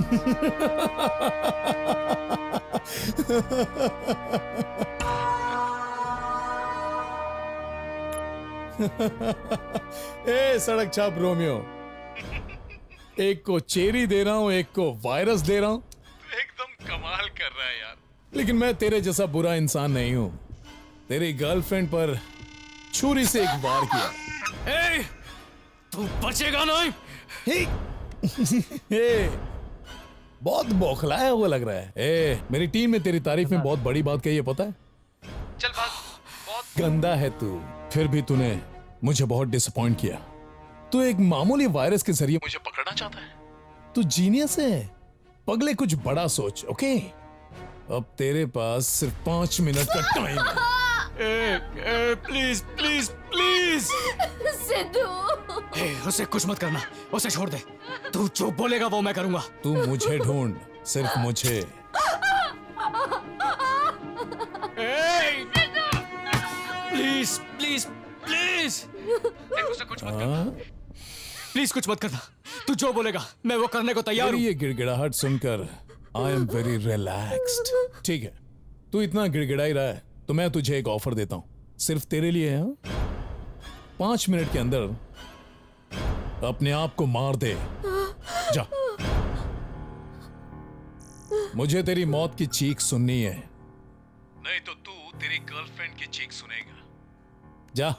S11: ए सड़क छाप रोमियो, एक को चेरी दे रहा हूं, एक को वायरस दे रहा हूं। एकदम कमाल कर रहा है यार। लेकिन मैं तेरे जैसा बुरा इंसान नहीं हूं। तेरी गर्लफ्रेंड पर छुरी से एक वार किया।
S2: ए, तू बचेगा नहीं।
S11: ए, बहुत बौखलाया हुआ लग रहा है। ए, मेरी टीम ने तेरी तारीफ में बहुत बड़ी बात कही है, पता है?
S3: चल बहुत
S11: गंदा है तू, फिर भी तूने मुझे बहुत डिसअपॉइंट किया। तू एक मामूली वायरस के जरिए मुझे पकड़ना चाहता है। तू जीनियस है पगले, कुछ बड़ा सोच। ओके, अब तेरे पास सिर्फ 5 मिनट का टाइम है।
S2: प्लीज प्लीज प्लीज
S1: सिद्धू,
S2: उसे कुछ मत करना, उसे छोड़ दे। तू जो बोलेगा वो मैं करूंगा।
S11: तू मुझे ढूंढ, सिर्फ मुझे।
S2: प्लीज प्लीज प्लीज उसे कुछ मत करना। प्लीज कुछ मत करना। तू जो बोलेगा मैं वो करने को तैयार हूँ।
S11: ये गिड़गिड़ाहट सुनकर आई एम वेरी रिलैक्स्ड। ठीक है, तू इतना गिड़गिड़ा ही रहा है तो मैं तुझे एक ऑफर देता हूं, सिर्फ तेरे लिए है। 5 मिनट के अंदर अपने आप को मार दे। जा, मुझे तेरी मौत की चीख सुननी है, नहीं तो तू तेरी गर्लफ्रेंड की चीख सुनेगा। जा,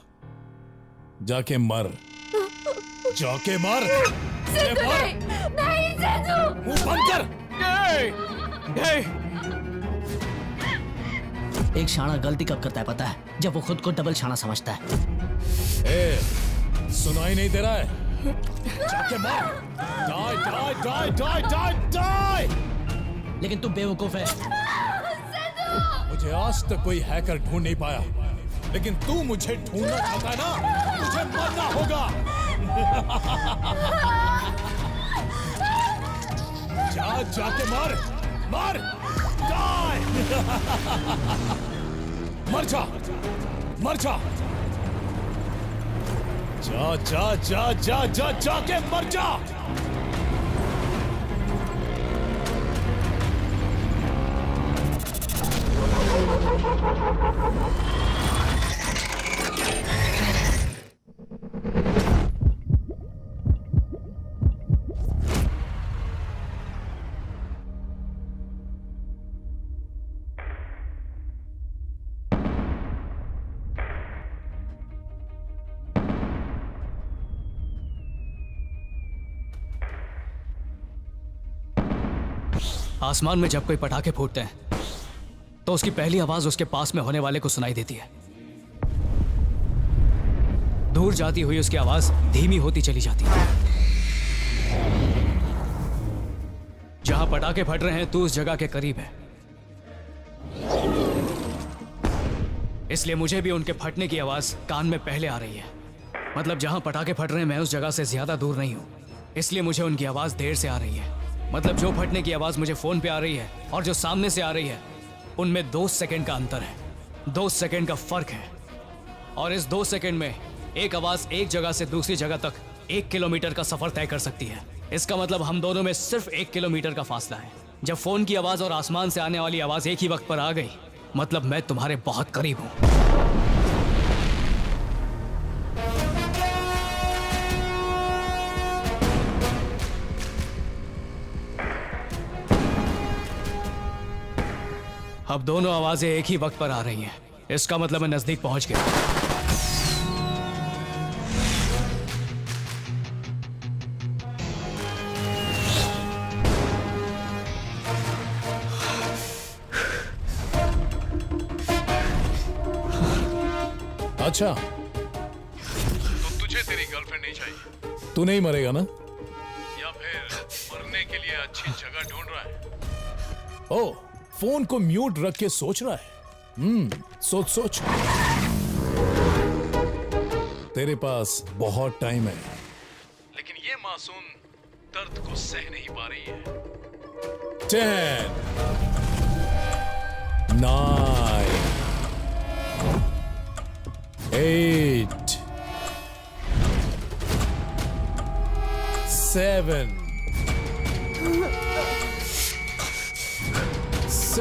S11: जाके मर, जाके मर।
S1: नहीं सिद्धू,
S11: मुंह बंद कर।
S5: एक शाना गलती कब करता है पता है? जब वो खुद को डबल शाना समझता है।
S11: ए, सुनाई नहीं दे रहा है? जाके मार। Die die die die die die.
S5: लेकिन तू बेवकूफ है।
S11: मुझे आज तक कोई हैकर ढूंढ नहीं पाया, लेकिन तू मुझे ढूंढना चाहता है ना? मुझे मरना होगा। जा, जाके मार, मार, डाई। मर जा, मर जा। जा जा जा जा जा जाके मर जा।
S2: आसमान में जब कोई पटाखे फूटते हैं तो उसकी पहली आवाज उसके पास में होने वाले को सुनाई देती है। दूर जाती हुई उसकी आवाज धीमी होती चली जाती है। जहां पटाखे फट रहे हैं तू उस जगह के करीब है, इसलिए मुझे भी उनके फटने की आवाज कान में पहले आ रही है। मतलब जहां पटाखे फट रहे हैं मैं उस जगह से ज्यादा दूर नहीं हूं, इसलिए मुझे उनकी आवाज देर से आ रही है। मतलब जो फटने की आवाज मुझे फोन पे आ रही है और जो सामने से आ रही है उनमें 2 सेकंड का अंतर है, 2 सेकंड का फर्क है। और इस 2 सेकंड में एक आवाज एक जगह से दूसरी जगह तक 1 किलोमीटर का सफर तय कर सकती है। इसका मतलब हम दोनों में सिर्फ 1 किलोमीटर का फासला है। जब फोन की आवाज और आसमान से आने वाली आवाज एक ही वक्त पर आ गई, मतलब मैं तुम्हारे बहुत करीब हूं। अब दोनों आवाजें एक ही वक्त पर आ रही हैं, इसका मतलब मैं नजदीक पहुंच गया।
S11: अच्छा, तो तुझे तेरी गर्लफ्रेंड नहीं चाहिए? तू नहीं मरेगा ना? या फिर मरने के लिए अच्छी जगह ढूंढ रहा है? ओ, फोन को म्यूट रख के सोच रहा है। सोच सोच। तेरे पास बहुत टाइम है, लेकिन ये मासूम दर्द को सह नहीं पा रही है। 10 9 8 7 6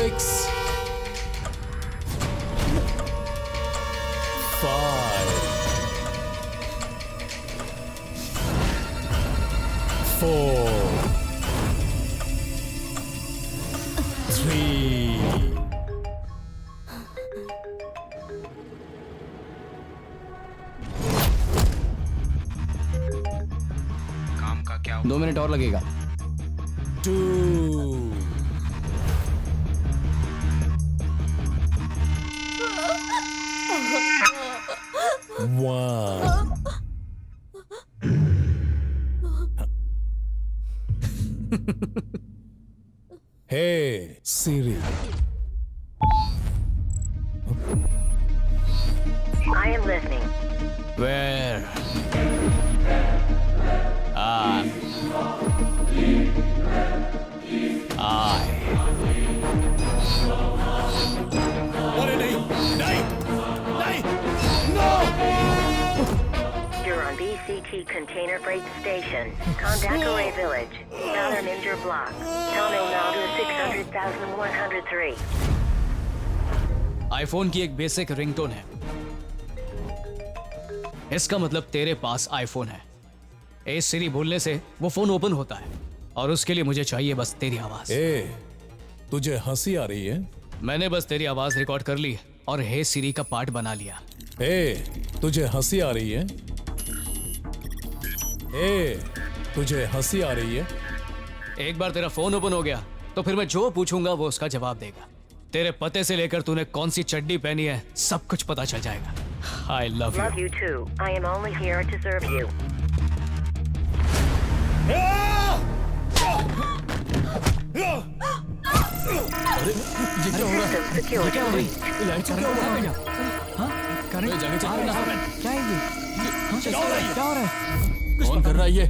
S11: 5 4 3
S2: काम का क्या 2 मिनट और लगेगा
S11: 2 1 Hey Siri.
S6: I am listening.
S2: Where am I?
S11: अरे नहीं नहीं नहीं no
S6: You're on BCT Container Freight Station, Kondakore Village, Southern Injur Block, Tamil Nadu 600,103.
S2: IPhone की एक बेसिक रिंगटोन है। इसका मतलब तेरे पास आईफोन है। ए सिरी बोलने से वो फोन ओपन होता है और उसके लिए मुझे चाहिए बस तेरी आवाज।
S11: ए, तुझे हंसी आ रही है?
S2: मैंने बस तेरी आवाज रिकॉर्ड कर ली और हे सिरी का पार्ट बना लिया।
S11: ए, तुझे हंसी आ रही है? ए, तुझे हंसी आ रही है?
S2: एक बार तेरा फोन ओपन हो गया तो फिर मैं जो पूछूंगा वो उसका जवाब देगा। तेरे पते से लेकर तूने कौन सी चड्डी पहनी है सब कुछ पता चल जाएगा। I love you.
S6: Love you too. I am only here to serve you. System security breach.
S8: कौन कर रहा है ये?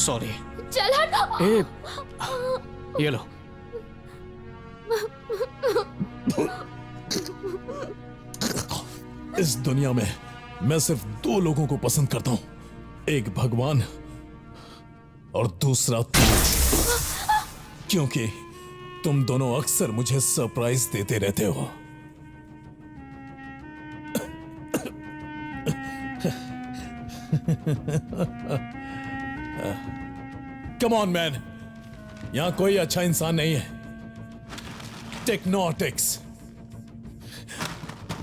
S2: सॉरी।
S1: चल हट।
S2: ए, ये लो।
S11: इस दुनिया में मैं सिर्फ 2 लोगों को पसंद करता हूं, एक भगवान और दूसरा तुम, क्योंकि तुम दोनों अक्सर मुझे सरप्राइज देते रहते हो। कम ऑन मैन, यहां कोई अच्छा इंसान नहीं है। टेक्नोटिक्स,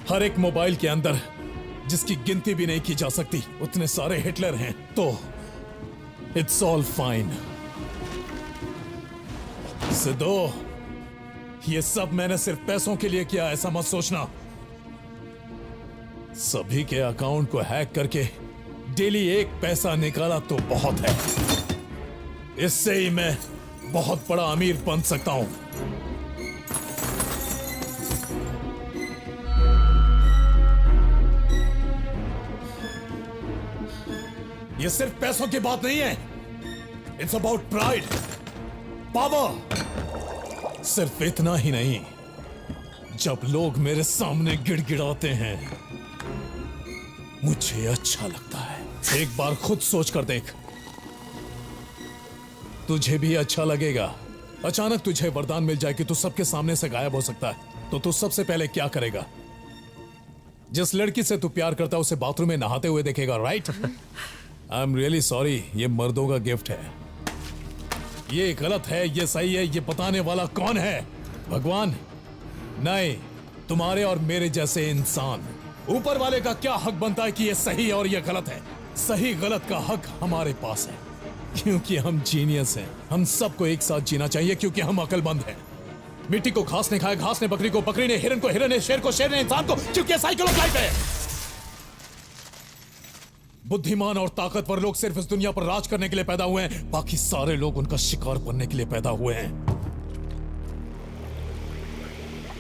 S11: हर एक मोबाइल के अंदर जिसकी गिनती भी नहीं की जा सकती उतने सारे हिटलर हैं, तो इट्स ऑल फाइन। सिद्धो, ये सब मैंने सिर्फ पैसों के लिए किया, ऐसा मत सोचना। सभी के अकाउंट को हैक करके डेली 1 पैसा निकाला तो बहुत है। इससे ही मैं बहुत बड़ा अमीर बन सकता हूं। ये सिर्फ पैसों की बात नहीं है, इट्स अबाउट प्राइड, पावर। सिर्फ इतना ही नहीं, जब लोग मेरे सामने गिड़गिड़ाते हैं मुझे अच्छा लगता है। एक बार खुद सोच कर देख, तुझे भी अच्छा लगेगा। अचानक तुझे वरदान मिल जाए कि तू सबके सामने से गायब हो सकता है, तो तू सबसे पहले क्या करेगा? जिस लड़की से तू प्यार करता है उसे बाथरूम में नहाते हुए देखेगा, right? I am really sorry, ये मर्दों का गिफ्ट है। ये गलत है, ये सही है, ये बताने वाला कौन है? भगवान? नहीं, तुम्हारे और मेरे जैसे इंसान। ऊपर वाले का क्या हक बनता है कि ये सही है और ये गलत है? सही गलत का हक हमारे पास है, क्योंकि हम जीनियस हैं। हम सबको एक साथ जीना चाहिए क्योंकि हम अकलमंद हैं। मिट्टी को घास ने खाया, घास ने बकरी को, बकरी ने हिरन को, हिरन ने शेर को, शेर ने इंसान को, क्योंकि साइकिल ऑफ लाइफ है। बुद्धिमान और ताकतवर लोग सिर्फ इस दुनिया पर राज करने के लिए पैदा हुए हैं, बाकी सारे लोग उनका शिकार बनने के लिए पैदा हुए हैं।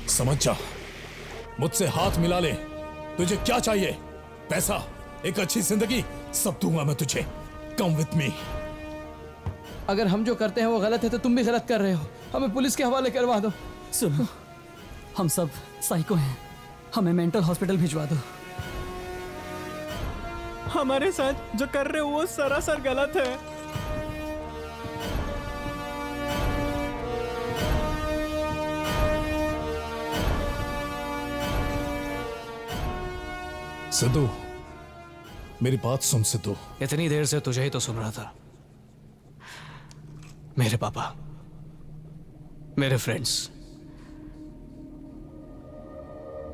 S11: समझ जा, मुझसे हाथ मिला ले। तुझे क्या चाहिए? पैसा, एक अच्छी जिंदगी, सब दूंगा मैं तुझे। Come with me.
S8: अगर हम जो करते हैं वो गलत है तो तुम भी गलत कर रहे हो। हमें पुलिस के हवाले करवा दो। सुनो, हम सब साइको हैं, हमें मेंटल हॉस्पिटल भिजवा दो।
S12: हमारे साथ जो कर रहे हो वो सरासर गलत है।
S11: सिद्धू, मेरी बात सुन सिद्धू।
S2: इतनी देर से तुझे ही तो सुन रहा था। मेरे पापा, मेरे फ्रेंड्स,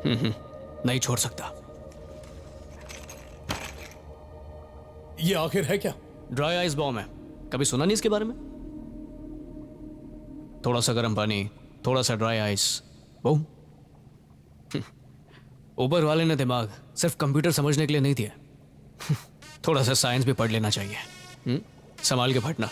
S2: नहीं छोड़ सकता।
S11: ये आखिर है क्या?
S2: ड्राई आइस बॉम्ब है। कभी सुना नहीं इसके बारे में? थोड़ा सा गर्म पानी, थोड़ा सा ड्राई आइस, बूम। ऊपर वाले ने दिमाग सिर्फ कंप्यूटर समझने के लिए नहीं दिया। थोड़ा सा साइंस भी पढ़ लेना चाहिए। संभाल के फटना।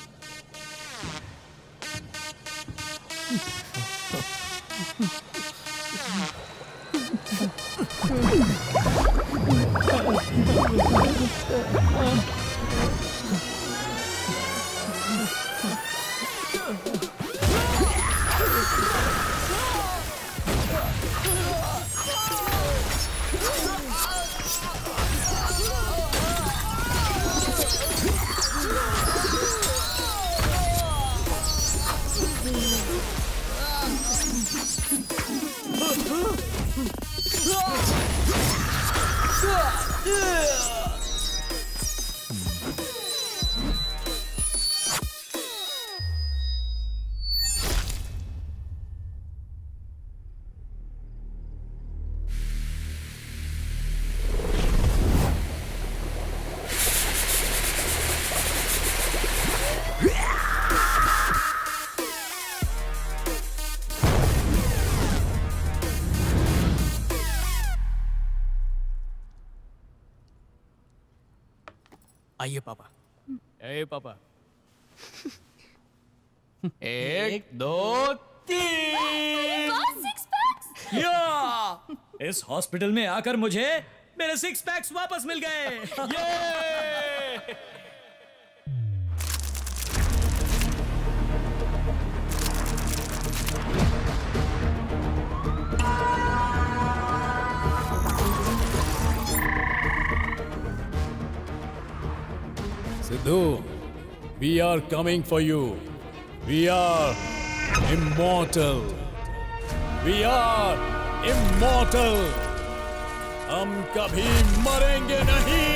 S2: आइए पापा। ए पापा। 1 2 3।
S13: या! इस हॉस्पिटल में आकर मुझे मेरे 6 पैक्स वापस मिल गए। ये!
S11: Sidhu, we are coming for you. We are immortal. We are immortal. हम कभी मरेंगे नहीं।